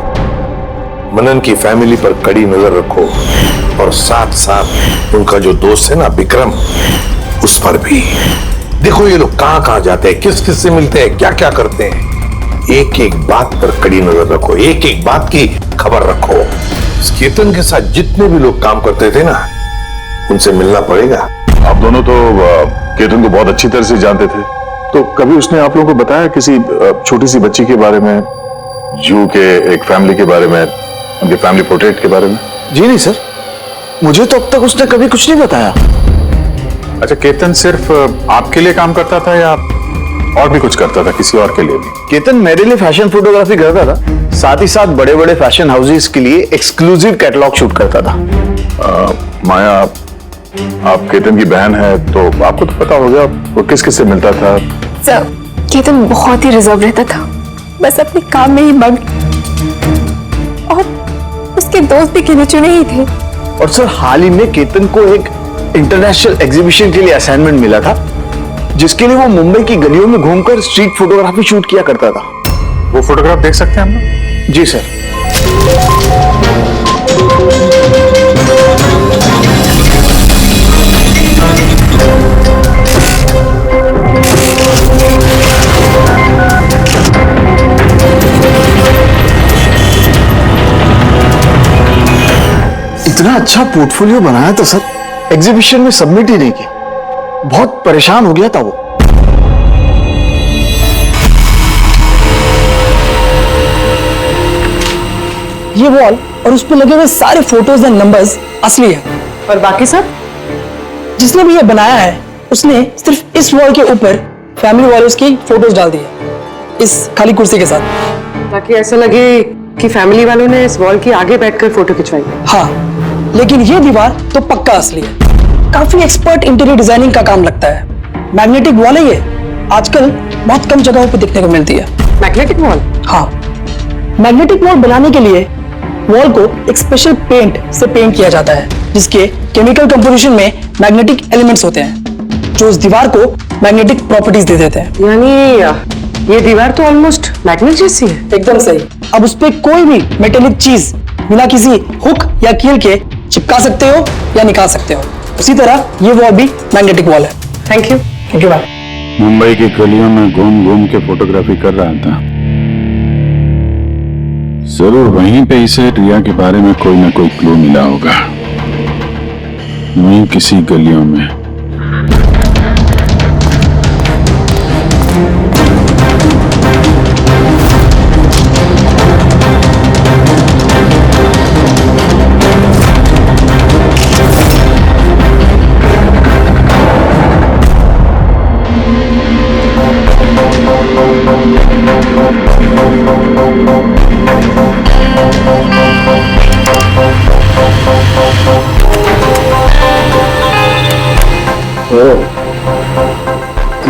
मनन की फैमिली पर कड़ी नजर रखो और साथ साथ उनका जो दोस्त है ना विक्रम, उस पर भी देखो। ये लोग कहां कहां जाते हैं, किस किस से मिलते हैं, क्या क्या करते हैं। एक एक बात पर कड़ी नजर रखो, एक एक बात की खबर रखो। केतन के साथ जितने भी लोग काम करते थे ना, उनसे मिलना पड़ेगा। आप दोनों तो केतन को बहुत अच्छी तरह से जानते थे, तो कभी उसने आप लोगों को बताया किसी छोटी सी बच्ची के बारे में, जू के एक फैमिली के बारे में, उनके फैमिली पोर्ट्रेट के बारे में? जी नहीं सर, मुझे तो अब तक उसने कभी कुछ नहीं बताया। अच्छा, केतन सिर्फ आपके लिए काम करता था या और भी कुछ करता था किसी और के लिए भी? केतन मेरे लिए फैशन फोटोग्राफी करता था, साथ ही साथ बड़े बड़े फैशन हाउसेस के लिए एक्सक्लूसिव कैटलॉग शूट करता था। माया, आप केतन की बहन है तो आपको तो पता होगा वो किस किस से मिलता था। सर केतन बहुत ही रिजर्व रहता था, बस अपने काम में ही मग्न, और उसके दोस्त भी गिने चुने ही थे। और सर हाल ही में केतन को एक इंटरनेशनल एग्जीबिशन के लिए असाइनमेंट मिला था, जिसके लिए वो मुंबई की गलियों में घूमकर स्ट्रीट फोटोग्राफी शूट किया करता था। वो फोटोग्राफ देख सकते हैं हम लोग? जी सर। इतना अच्छा पोर्टफोलियो बनाया था सर, एग्जीबिशन में सबमिट ही नहीं किया। बहुत परेशान हो गया था वो। ये वॉल और उस पर लगे हुए सारे फोटोज एंड नंबर्स असली है। और बाकी सब? जिसने भी ये बनाया है उसने सिर्फ इस वॉल के ऊपर फैमिली वालों की फोटोज डाल दी है, इस खाली कुर्सी के साथ, ताकि ऐसा लगे कि फैमिली वालों ने इस वॉल के आगे बैठकर फोटो खिंचवाई। हाँ, लेकिन ये दीवार तो पक्का असली है। काफी एक्सपर्ट इंटीरियर डिजाइनिंग का काम लगता है। मैग्नेटिक वॉल है ये, आजकल बहुत कम जगहों पे देखने को मिलती है। Magnetic wall? हाँ, मैग्नेटिक वॉल बनाने के लिए वॉल को एक स्पेशल पेंट से पेंट किया जाता है, जिसके केमिकल कंपोजिशन में मैग्नेटिक एलिमेंट्स होते हैं, जो उस दीवार को मैग्नेटिक प्रॉपर्टीज दे देते हैं। यानी ये दीवार तो ऑलमोस्ट मैग्नेट जैसी है। एकदम सही। अब उस पे कोई भी मेटेलिक चीज बिना किसी हुक या कील के चिपका सकते हो या निकाल सकते हो। उसी तरह ये वॉल भी मैग्नेटिक वॉल है। Thank you. Thank you ma'am. Mumbai की गलियों में घूम घूम के फोटोग्राफी कर रहा था। जरूर वहीं पे इसे रिया के बारे में कोई ना कोई क्लू मिला होगा, वहीं किसी गलियों में।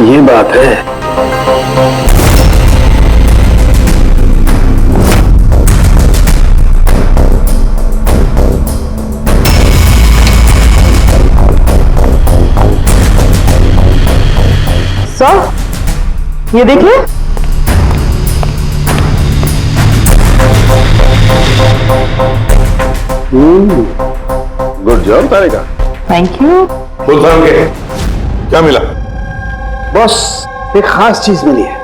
ये बात है। सर, ये देखिए। Good job Tarika. Thank you. Full time के क्या मिला? बॉस, एक खास चीज मिली है।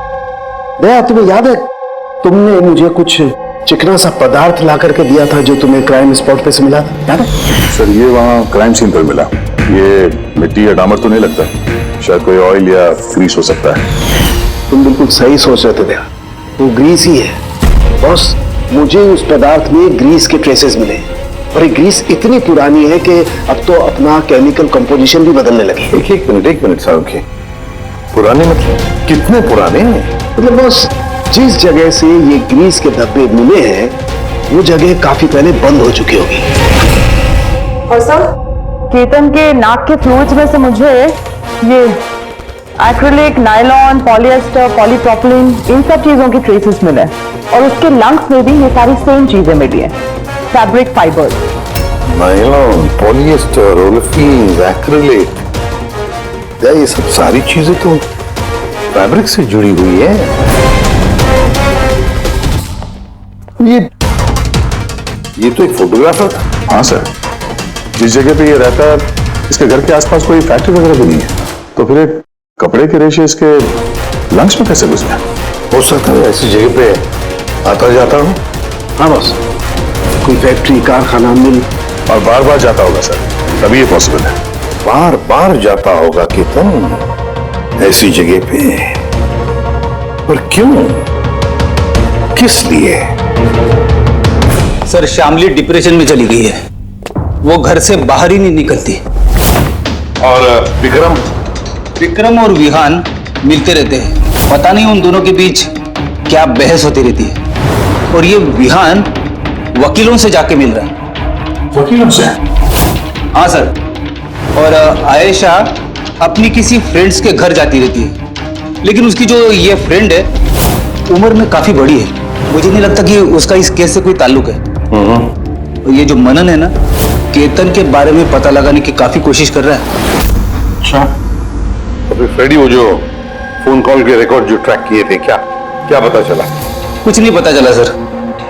दया, तुम्हें याद है तुमने मुझे कुछ चिकना सा पदार्थ ला करके दिया था जो तुम्हें क्राइम स्पॉट पे से मिला था, याद है? सर ये वहाँ क्राइम सीन पर मिला। ये मिट्टी या डामर तो नहीं लगता, शायद कोई ऑयल या ग्रीस हो सकता है। तुम बिल्कुल सही सोच रहे थे दया, वो ग्रीस ही है। बॉस, मुझे उस पदार्थ में ग्रीस के ट्रेसेस मिले और ये ग्रीस इतनी पुरानी है कि अब तो अपना केमिकल कंपोजिशन भी बदलने लगी। एक मिनट साहब की पुराने मतलब कितने पुराने हैं? मतलब बॉस, जिस जगह से ये ग्रीस के धब्बे मिले हैं वो जगह काफी पहले बंद हो चुकी होगी। और सर, केतन के नाक के फ्लूइड्स में से मुझे ये एक्रिलिक, नायलॉन, पॉलिएस्टर, पॉलीप्रोपिलीन, इन सब चीजों की ट्रेसेस मिले और उसके लंग्स में भी ये सारी सेम चीजें मिली हैं, fabric fibres. Nylon, polyester, olefin, acrylic, ये सब सारी चीजें तो फैब्रिक से जुड़ी हुई है। ये तो एक फोटोग्राफर था। हाँ सर, जिस जगह पे ये रहता है इसके घर के आसपास कोई फैक्ट्री वगैरह भी नहीं है, तो फिर एक कपड़े के रेशे इसके लंग्स में कैसे घुस गए? हो सकता है ऐसी जगह पे आता जाता हूँ। हाँ बॉस, कोई फैक्ट्री, कारखाना, मिल, और बार बार जाता होगा सर, तभी ये पॉसिबल है। बार बार जाता होगा केतन ऐसी जगह पे, पर क्यों, किस लिए? सर, शामली डिप्रेशन में चली गई है, वो घर से बाहर ही नहीं निकलती। और विक्रम और विहान मिलते रहते हैं, पता नहीं उन दोनों के बीच क्या बहस होती रहती है। और ये विहान वकीलों से जाके मिल रहा है। वकीलों से? हाँ सर, और आयशा अपनी किसी फ्रेंड्स के घर जाती रहती है, लेकिन उसकी जो ये फ्रेंड है उम्र में काफी बड़ी है, मुझे नहीं लगता कि उसका इस केस से कोई ताल्लुक है। और ये जो मनन है ना, केतन के बारे में पता लगाने की काफी कोशिश कर रहा है। अच्छा, तो फिर फ्रेडी वो जो फोन कॉल के रिकॉर्ड जो ट्रैक किए थे, क्या पता चला? कुछ नहीं पता चला सर,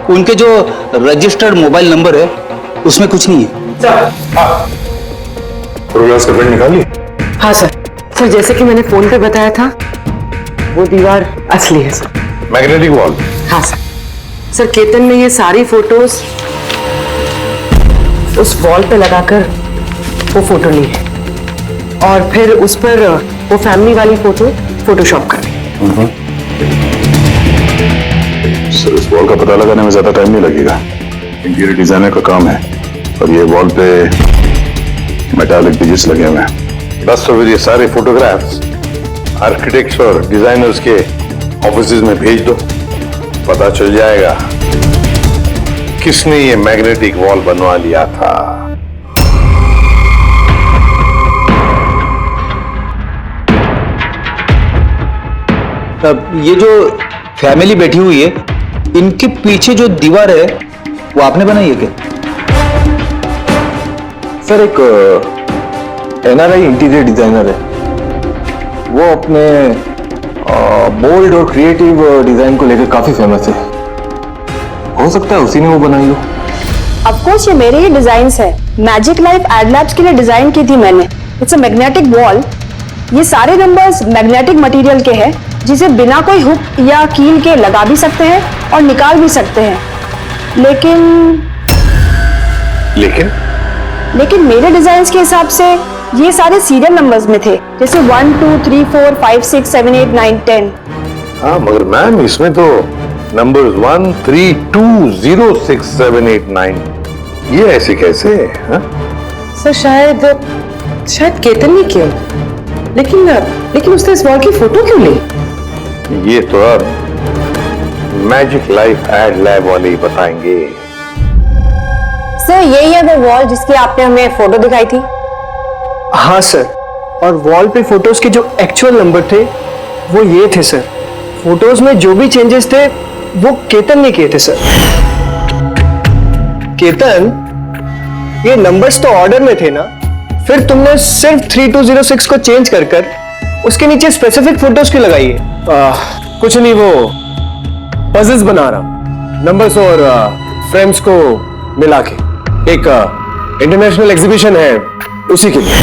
उनके जो रजिस्टर्ड मोबाइल नंबर है उसमें कुछ नहीं है। प्रोग्रेस का प्रिंट निकालिए। हाँ सर। सर, जैसे कि मैंने फोन पे बताया था, वो दीवार असली है सर। Magnetic wall? हाँ सर। सर, केतन ने ये सारी फोटोज उस वॉल पे लगाकर वो फोटो ली है और फिर उस पर वो फैमिली वाली फोटो फोटोशॉप कर दी। सर, इस वॉल का पता लगाने में ज्यादा टाइम नहीं लगेगा, इंटीरियर डिजाइनर का काम है, और ये वॉल पे मेटालिक डिजिट्स लगे हुए हैं। बस तो फिर ये सारे फोटोग्राफ्स आर्किटेक्ट्स और डिजाइनर्स के ऑफिसेज में भेज दो, पता चल जाएगा किसने ये मैग्नेटिक वॉल बनवा लिया था। अब ये जो फैमिली बैठी हुई है, इनके पीछे जो दीवार है वो आपने बनाई है क्या? सर, एक एनआरआई इंटीरियर डिजाइनर है, वो अपने बोल्ड और क्रिएटिव डिजाइन को लेकर काफी फेमस है। हो सकता है उसी ने वो बनाई हो। ऑफ कोर्स ये मेरे ही डिजाइन्स है, मैजिक लाइफ एड लैब्स के लिए डिजाइन की थी मैंने। It's a magnetic wall. ये सारे नंबर्स मैग्नेटिक मटेरियल के हैं, जिसे बिना कोई हुक या कील के लगा भी सकते हैं और निकाल भी सकते हैं। लेकिन मेरे डिजाइन्स के हिसाब से ये सारे सीरियल नंबर्स में थे, जैसे 1 2 3 4 5 6 7 8 9 10। हाँ, मगर मैम इसमें तो नंबर्स 1 3 2 0 6 7 8 9 ये ऐसे कैसे? हाँ? सर, शायद केतन ने किया, लेकिन उसने इस वॉल की फोटो क्यों ली? ये तो अब मैजिक लाइफ एड लैब वाले ही बताएंगे। सर, यही है वो वॉल जिसकी आपने हमें फोटो दिखाई थी? हाँ सर, और वॉल पे फोटोज के जो एक्चुअल नंबर थे वो ये थे सर। फोटोज में जो भी चेंजेस थे वो केतन ने किए थे सर। केतन, ये नंबर्स तो ऑर्डर में थे ना, फिर तुमने सिर्फ 3206 को चेंज कर कर उसके नीचे स्पेसिफिक फोटोज क्यों लगाई है? कुछ नहीं, वो पजल्स बना रहा, नंबर्स और फ्रेम्स को मिला के एक इंटरनेशनल एग्जीबिशन है उसी के लिए।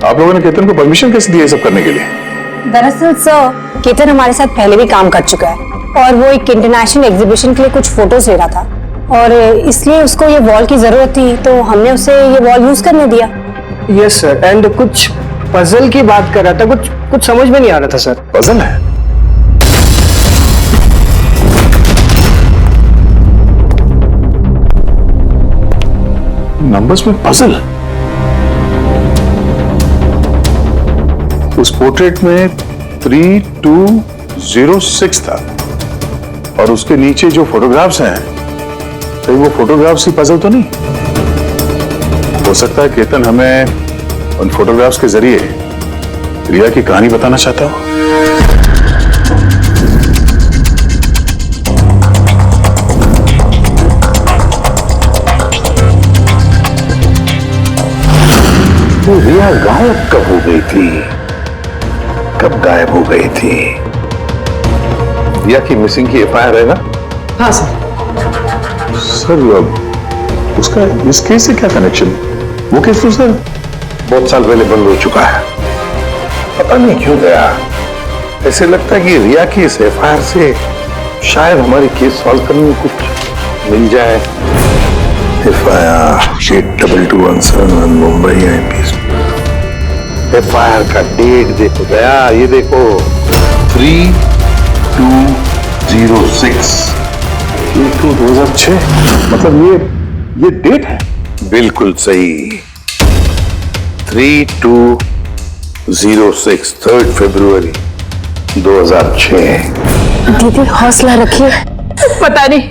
आप लोगों ने केतन को परमिशन कैसे दी है सब करने के लिए? दरअसल सर, केतन हमारे साथ पहले भी काम कर चुका है और वो एक इंटरनेशनल एग्जीबिशन के लिए कुछ फोटोज ले रहा था और इसलिए उसको ये वॉल की जरूरत थी, तो हमने उसे ये वॉल यूज करने दिया। यस सर, एंड कुछ पजल की बात कर रहा था, कुछ समझ में नहीं आ रहा था सर। पजल है? नंबर्स में पजल? उस पोर्ट्रेट में 3206 था और उसके नीचे जो फोटोग्राफ्स हैं, कहीं वो फोटोग्राफ्स ही पजल तो नहीं? हो सकता है केतन हमें उन फोटोग्राफ्स के जरिए रिया की कहानी बताना चाहता हो। तो रिया गायब कब हो गई थी? कब गायब हो गई थी? रिया की मिसिंग की एफआईआर है ना? हाँ सर। सर उसका इस केस से क्या कनेक्शन? वो केस तो सर बहुत साल पहले बंद हो चुका है, पता नहीं क्यों गया। ऐसे लगता है कि रिया की इस एफआईआर से शायद हमारी केस सॉल्व करने में कुछ मिल जाए। FIR 8221 Mumbai IPS. एफआईआर का डेट देखो गया, ये देखो 3206। 2006, मतलब ये डेट है? बिल्कुल सही, 3206, 3 फरवरी 2006। दीदी हौसला रखिए। पता नहीं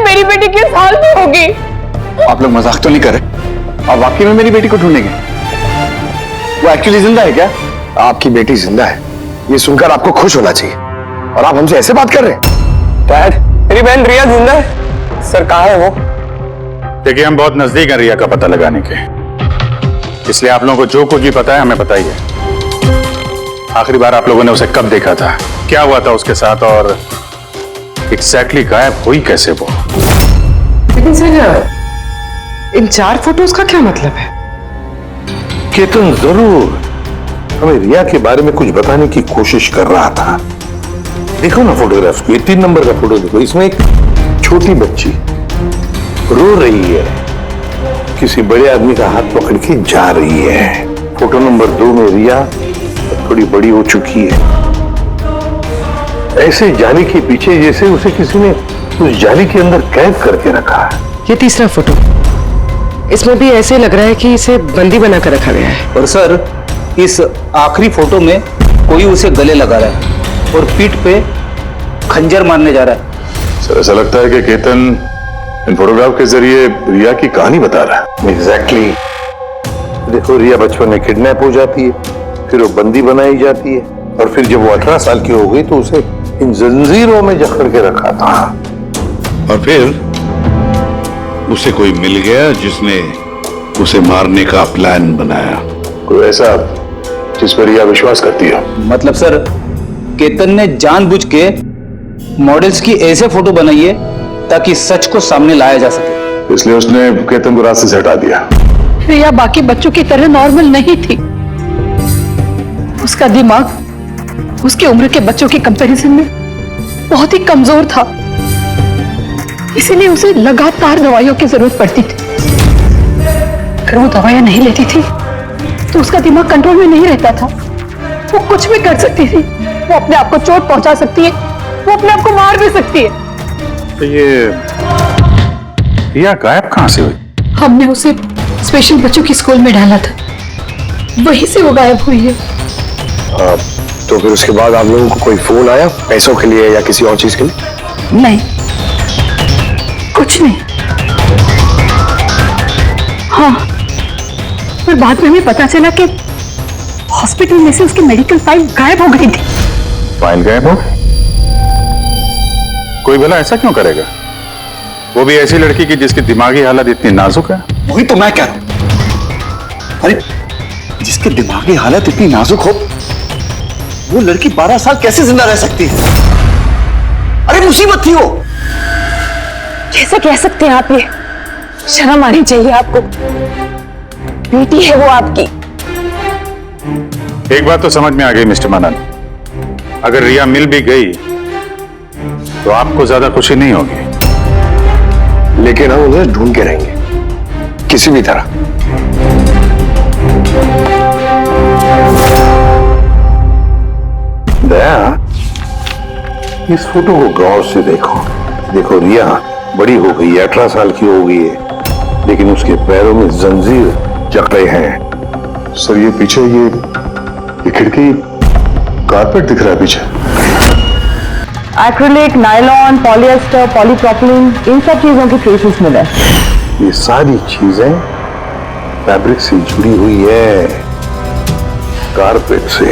मेरी बेटी किस हाल में होगी। आप लोग मजाक तो नहीं कर रहे? आप वाकई में मेरी बेटी को ढूंढेंगे? वो एक्चुअली जिंदा है क्या? आपकी बेटी जिंदा है, ये सुनकर आपको खुश होना चाहिए, और आप हमसे ऐसे बात कर रहे हैं? डैड, मेरी बहन रिया जिंदा है। सर कहाँ है वो? देखिए, हम बहुत नजदीक हैं रिया का पता लगाने के, इसलिए आप लोगों को जो कुछ भी पता है हमें बताइए। आखिरी बार आप लोगों ने उसे कब देखा था? क्या हुआ था उसके साथ? और एग्जैक्टली गायब हुई कैसे वो? लेकिन सर, इन 4 फोटोज का क्या मतलब है? केतन जरूर हमें रिया के बारे में कुछ बताने की कोशिश कर रहा था। देखो ना फोटोग्राफ्स को, ये 3 नंबर का फोटो देखो, इसमें एक छोटी बच्ची रो रही है, किसी बड़े आदमी का हाथ पकड़ के जा रही है। फोटो नंबर 2 में रिया थोड़ी बड़ी हो चुकी है, ऐसे जाली के पीछे जैसे उसे किसी ने उस जाली के अंदर कैद करके रखा है। ये तीसरा फोटो, इसमें भी ऐसे लग रहा है कि इसे बंदी बनाकर रखा गया है। और सर, इस आखिरी फोटो में कोई उसे गले लगा रहा है और पीठ पे खंजर मारने जा रहा है। सर ऐसा लगता है कि केतन इन फोटोग्राफ के जरिए रिया की कहानी बता रहा है। एग्जैक्टली। देखो, रिया बचपन में किडनैप हो जाती है, फिर वो बंदी बनाई जाती है, और फिर जब वो 18 साल की हो गई तो उसे इन जंजीरों में जकड़ के रखा था। और फिर उसे कोई मिल गया जिसने उसे मारने का प्लान बनाया। कोई ऐसा जिस पर रिया विश्वास करती है? मतलब सर, केतन ने जानबूझ के मॉडल्स की ऐसे फोटो बनाई है ताकि सच को सामने लाया जा सके, इसलिए उसने केतन को रास्ते से हटा दिया। रिया बाकी बच्चों की तरह नॉर्मल नहीं थी। उसका दिमाग उसकी उम्र के बच्चों के कंपैरिजन में बहुत ही कमजोर था, इसीलिए उसे लगातार दवाइयों की जरूरत पड़ती थी। अगर वो दवाइयां नहीं लेती थी तो उसका दिमाग कंट्रोल में नहीं रहता था। वो कुछ भी कर सकती थी, वो अपने आप को चोट पहुंचा सकती है, वो अपने आप को मार भी सकती है। तो ये रिया गायब कहां से हुई? हमने उसे स्पेशल बच्चों की स्कूल में डाला था, वहीं से वो गायब हुई है। तो फिर उसके बाद आप लोगों को कोई फोन आया पैसों के लिए या किसी और चीज के लिए? नहीं, कुछ नहीं। हाँ, पर बाद में हमें पता चला कि हॉस्पिटल में से उसकी मेडिकल फाइल गायब हो गई थी। फाइल गायब हो गई? कोई भला ऐसा क्यों करेगा? वो भी ऐसी लड़की की जिसकी दिमागी हालत इतनी नाजुक है। वही तो मैं कह रहा हूं। अरे जिसकी दिमागी हालत इतनी नाजुक हो, वो लड़की 12 साल कैसे जिंदा रह सकती है? अरे मुसीबत थी वो। कैसे कह सकते हैं आप? ये शर्म आनी चाहिए आपको। बेटी है वो आपकी। एक बात तो समझ में आ गई मिस्टर मनन, अगर रिया मिल भी गई तो आपको ज्यादा खुशी नहीं होगी, लेकिन हम उन्हें ढूंढ के रहेंगे किसी भी तरह। दया, इस फोटो को गौर से देखो। देखो रिया बड़ी हो गई है, 18 साल की हो गई है, लेकिन उसके पैरों में जंजीर जकड़े हैं। सर ये पीछे ये खिड़की कारपेट दिख रहा है पीछे। एक्रिलिक, नायलॉन, पॉलिएस्टर, पॉलीप्रोपिलीन, इन सब चीजों की ट्रेसेस मिले। ये सारी चीजें फैब्रिक से जुड़ी हुई है, कारपेट से।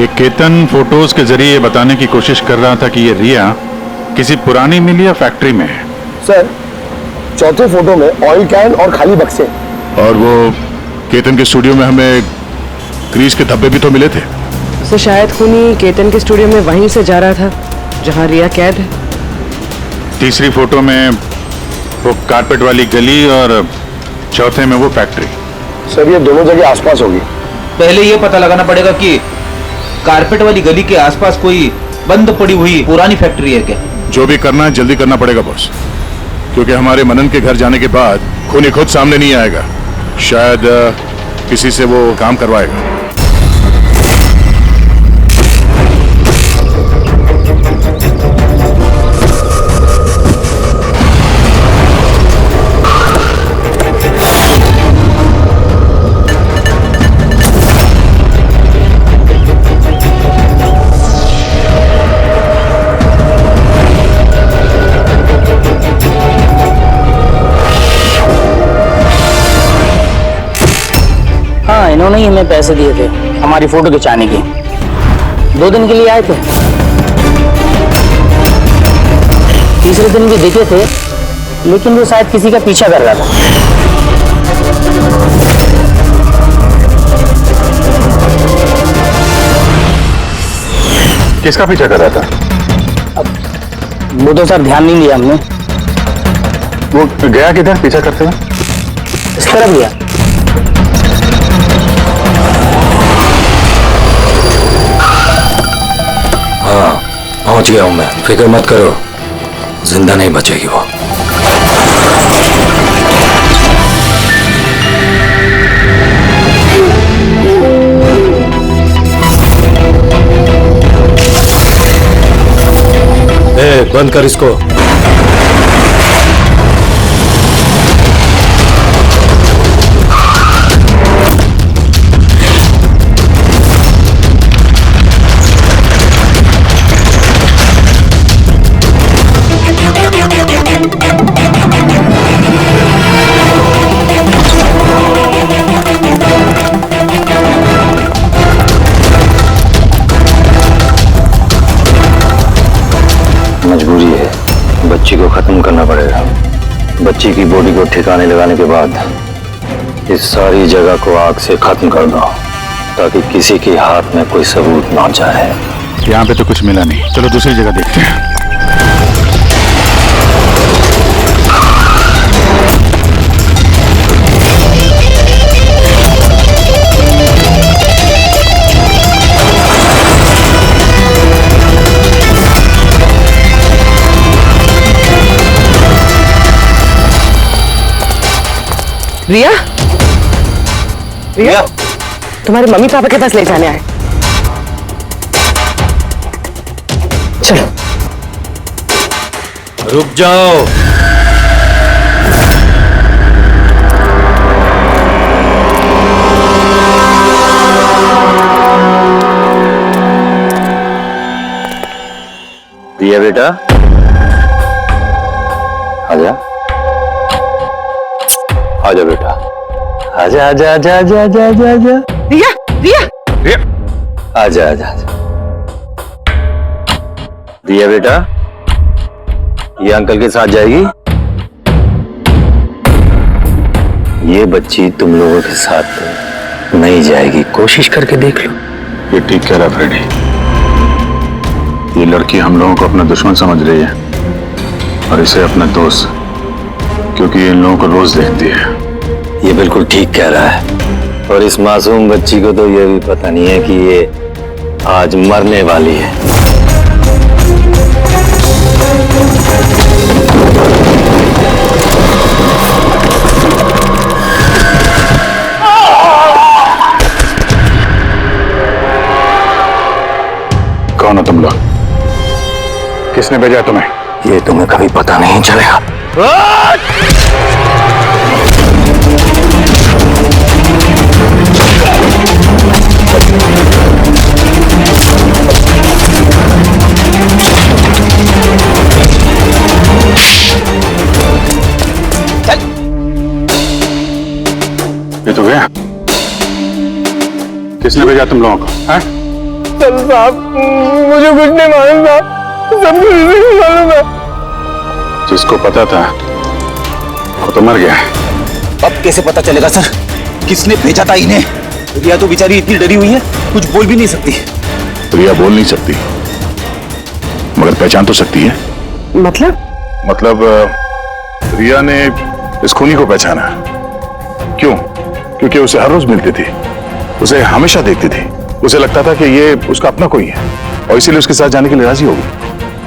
ये केतन फोटोज के जरिए ये बताने की कोशिश कर रहा था कि ये रिया किसी पुरानी मिल या फैक्ट्री में है। सर, चौथे फोटो में ऑयल कैन और खाली बक्से। और वो केतन के स्टूडियो में हमें ग्रीस के धब्बे भी तो मिले थे। तो शायद खूनी केतन के स्टूडियो में वहीं से जा रहा था जहां रिया कैद है। तीसरी फोटो में वो कारपेट वाली गली और चौथे में वो फैक्ट्री। सर ये दोनों जगह आसपास होगी। पहले ये पता लगाना पड़ेगा कि कारपेट वाली गली के आसपास कोई बंद पड़ी हुई पुरानी फैक्ट्री है क्या? जो भी करना है जल्दी करना पड़ेगा बॉस, क्योंकि हमारे मनन के घर जाने के बाद खूनी खुद सामने नहीं आएगा। शायद किसी से वो काम करवाएगा। इन्होंने ही हमें पैसे दिए थे हमारी फोटो खिंचाने की। 2 दिन के लिए आए थे, तीसरे दिन भी दिखे थे, लेकिन वो शायद किसी का पीछा कर रहा था। किसका पीछा कर रहा था? वो तो सर ध्यान नहीं दिया हमने। वो गया किधर पीछा करते हुए? इस तरफ गया। हाँ पहुंच गया हूं मैं, फिक्र मत करो, जिंदा नहीं बचेगी वो। बंद कर इसको। मजबूरी है, बच्ची को खत्म करना पड़ेगा। बच्ची की बॉडी को ठिकाने लगाने के बाद इस सारी जगह को आग से खत्म कर दो, ताकि किसी के हाथ में कोई सबूत ना जाए। यहाँ पे तो कुछ मिला नहीं, चलो दूसरी जगह देखते हैं। रिया, रिया, तुम्हारे मम्मी पापा के पास ले जाने आए। चलो। रुक जाओ। रिया बेटा, आजा आजा बेटा, आजा आजा आजा आजा आजा आजा आजा। रिया रिया रिया, आजा आजा आजा। रिया बेटा, ये अंकल के साथ जाएगी। ये बच्ची तुम लोगों के साथ नहीं जाएगी, कोशिश करके देख लो। ये ठीक कह रहा फ्रेडी। ये लड़की हम लोगों को अपना दुश्मन समझ रही है और इसे अपना दोस्त, क्योंकि ये इन लोगों को रोज देखती है। ये बिल्कुल ठीक कह रहा है। और इस मासूम बच्ची को तो ये भी पता नहीं है कि ये आज मरने वाली है। कौन हो तुम लोग? किसने भेजा तुम्हें? ये तुम्हें कभी पता नहीं चलेगा। ये तो गया। किसने भेजा तुम लोगों को? हैं? सर साहब, मुझे कुछ नहीं मालूम था, सब कुछ इसी को मालूम है। जिसको पता था वो तो मर गया। अब कैसे पता चलेगा सर किसने भेजा था इन्हें? रिया तो बेचारी इतनी डरी हुई है, कुछ बोल भी नहीं सकती। रिया बोल नहीं सकती, मगर पहचान तो सकती है। मतलब रिया ने इस खूनी को पहचाना। क्यों? क्योंकि उसे हर रोज मिलती थी, उसे हमेशा देखती थी, उसे लगता था कि ये उसका अपना कोई है और इसीलिए उसके साथ जाने के लिए राजी होगी।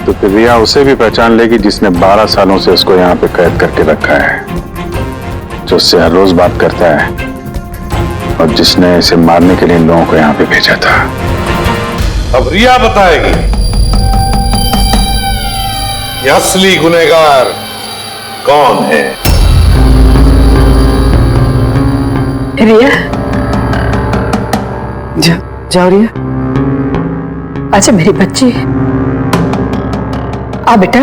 तो फिर रिया उसे भी पहचान लेगी जिसने 12 सालों से उसको यहाँ पे कैद करके रखा है, जो उससे हर रोज बात करता है और जिसने इसे मारने के लिए इन लोगों को यहाँ पे भेजा था। अब रिया बताएगी ये असली गुनहगार कौन है। रिया, जाओ रिया। अच्छा मेरी बच्ची, आ बेटा।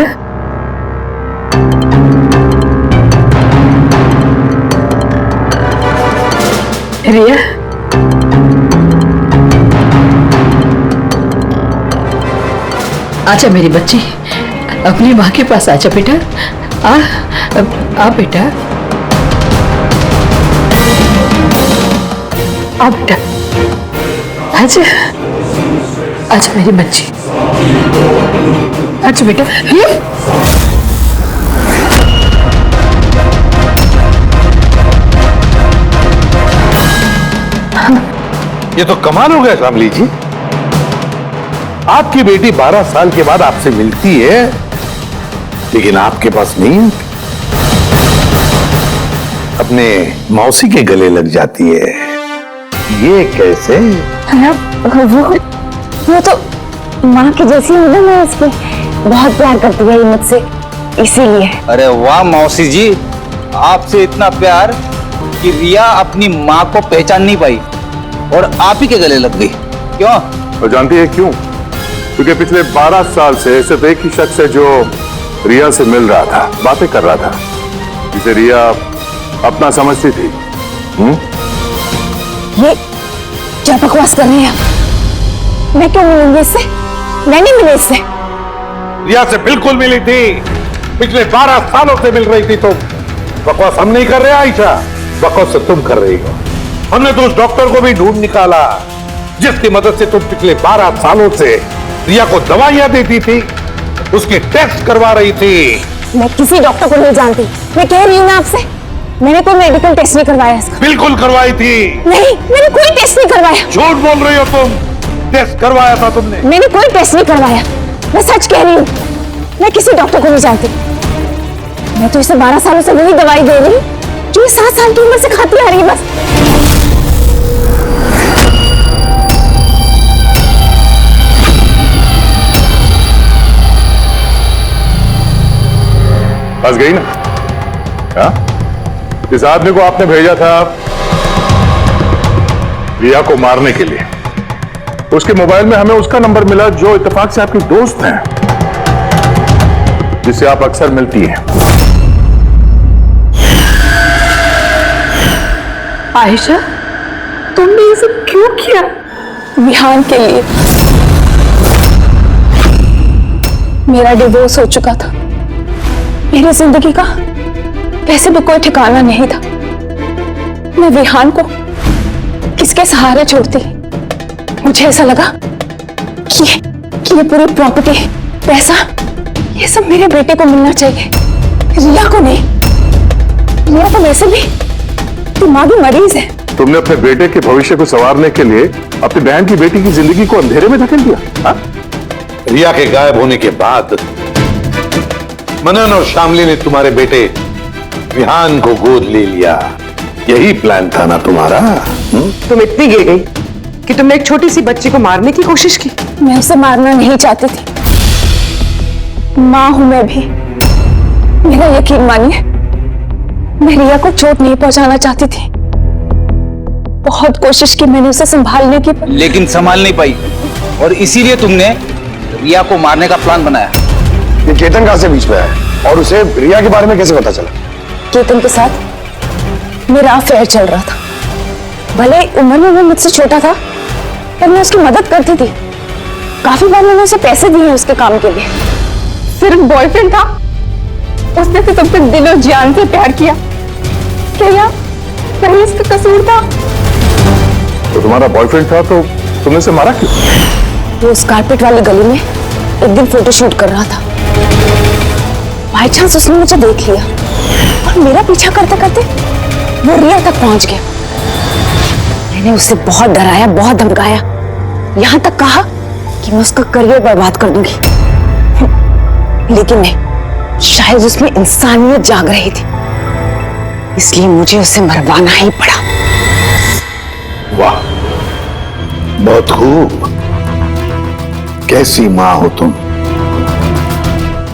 रिया, अच्छा मेरी बच्ची, अपनी माँ के पास आजा बेटा। आ बेटा, आ बेटा, आजा आजा मेरी बच्ची, अच्छा बेटा। ये तो कमाल हो गया कमली जी, आपकी बेटी 12 साल के बाद आपसे मिलती है लेकिन आपके पास नहीं, अपने मौसी के गले लग जाती है। ये कैसे? वो तो माँ की जैसी हूँ ना, मैं उसको बहुत प्यार करती है मुझसे, इसीलिए। अरे वाह मौसी जी, आपसे इतना प्यार कि रिया अपनी माँ को पहचान नहीं पाई और आप ही के गले लग गई। क्यों? और जानती है क्यों? क्योंकि पिछले 12 साल से सिर्फ एक ही शख्स है जो रिया से मिल रहा था, बातें कर रहा था, जिसे रिया अपना समझती थी। ये क्या बकवास कर रही है? मैं क्यों मिलूंगी इससे? मैं नहीं मिली इससे। रिया से बिल्कुल मिली थी, पिछले 12 सालों से मिल रही थी तुम। बकवास हम नहीं कर रहे आयशा, बकवास से तुम कर रही हो। हमने तो उस डॉक्टर को भी ढूंढ निकाला जिसकी मदद से तुम पिछले 12 सालों से रिया को दवाइयां देती थी, उसके टेस्ट करवा रही थी। मैं किसी डॉक्टर को नहीं जानती, मैं कह रही हूँ ना आपसे, मैंने कोई मेडिकल टेस्ट नहीं करवाया इसका। बिल्कुल करवाई थी। नहीं, मैंने कोई टेस्ट नहीं करवाया। झूठ बोल रही हो तुम, टेस्ट करवाया था तुमने। मैंने कोई टेस्ट नहीं करवाया, मैं सच कह रही हूँ। मैं किसी डॉक्टर को नहीं जानती, मैं तो इसे 12 सालों से वही दवाई दे रही हूँ जो 7 साल की उम्र से खाती आ रही है। बस गई ना? हाँ? इस आदमी को आपने भेजा था रिया को मारने के लिए। उसके मोबाइल में हमें उसका नंबर मिला जो इत्तेफाक से आपकी दोस्त है। जिससे आप अक्सर मिलती हैं। आयशा, तुमने ये सब क्यों किया? विहान के लिए। मेरा डिवोर्स हो चुका था, मेरी जिंदगी का वैसे भी कोई ठिकाना नहीं था। मैं विहान को किसके सहारे छोड़ती? मुझे ऐसा लगा कि ये पूरी प्रॉपर्टी, पैसा, ये सब मेरे बेटे को मिलना चाहिए, रिया को नहीं। रिया तो वैसे भी दिमागी मरीज है। तुमने अपने बेटे के भविष्य को संवारने के लिए अपनी बहन की बेटी की जिंदगी को अंधेरे में धकेल दिया। हाँ? रिया के गायब होने के बाद मनन और शामली ने तुम्हारे बेटे विहान को गोद ले लिया। यही प्लान था ना तुम्हारा? तुम इतनी गिर गई कि तुमने एक छोटी सी बच्ची को मारने की कोशिश की। मैं उसे मारना नहीं चाहती थी, मां हूं मैं भी। मेरा यकीन मानिए, मैं रिया को चोट नहीं पहुंचाना चाहती थी। बहुत कोशिश की मैंने उसे संभालने की, लेकिन संभाल नहीं पाई और इसीलिए तुमने रिया को मारने का प्लान बनाया। ये केतन कहां से बीच में आया और उसे रिया के बारे में कैसे पता चला? केतन के साथ मेरा अफेयर चल रहा था। भले उम्र में वो मुझसे छोटा था, पर मैं उसकी मदद करती थी। काफी बार मैंने उसे पैसे दिए उसके काम के लिए। सिर्फ बॉयफ्रेंड था? उसने तो तुमसे दिलो जान से प्यार किया। क्या पहले इसका कसूर था? तो तुम्हारा बॉयफ्रेंड था तो तुमने उसे मारा क्यों? वो उस कारपेट वाली गली में एक दिन फोटोशूट कर रहा था। बाई चांस उसने मुझे देख लिया और मेरा पीछा करते करते वो रिया तक पहुंच गया। मैंने उसे बहुत डराया, बहुत धमकाया, यहां तक कहा कि मैं उसका करियर बर्बाद कर दूंगी। लेकिन नहीं, शायद उसमें इंसानियत जाग रही थी, इसलिए मुझे उसे मरवाना ही पड़ा। वाह, बहुत खूब। कैसी मां हो तुम?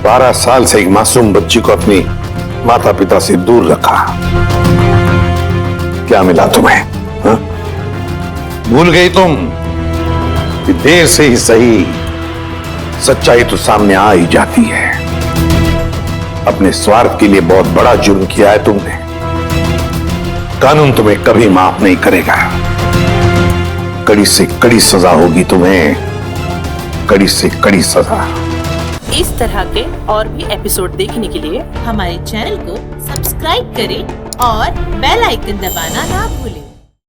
12 साल से एक मासूम बच्ची को अपनी माता पिता से दूर रखा। क्या मिला तुम्हें? हा? भूल गई तुम कि देर से ही सही सच्चाई तो सामने आ ही जाती है। अपने स्वार्थ के लिए बहुत बड़ा जुर्म किया है तुमने। कानून तुम्हें कभी माफ नहीं करेगा। कड़ी से कड़ी सजा होगी तुम्हें, कड़ी से कड़ी सजा। इस तरह के और भी एपिसोड देखने के लिए हमारे चैनल को सब्सक्राइब करें और बेल आइकन दबाना ना भूलें।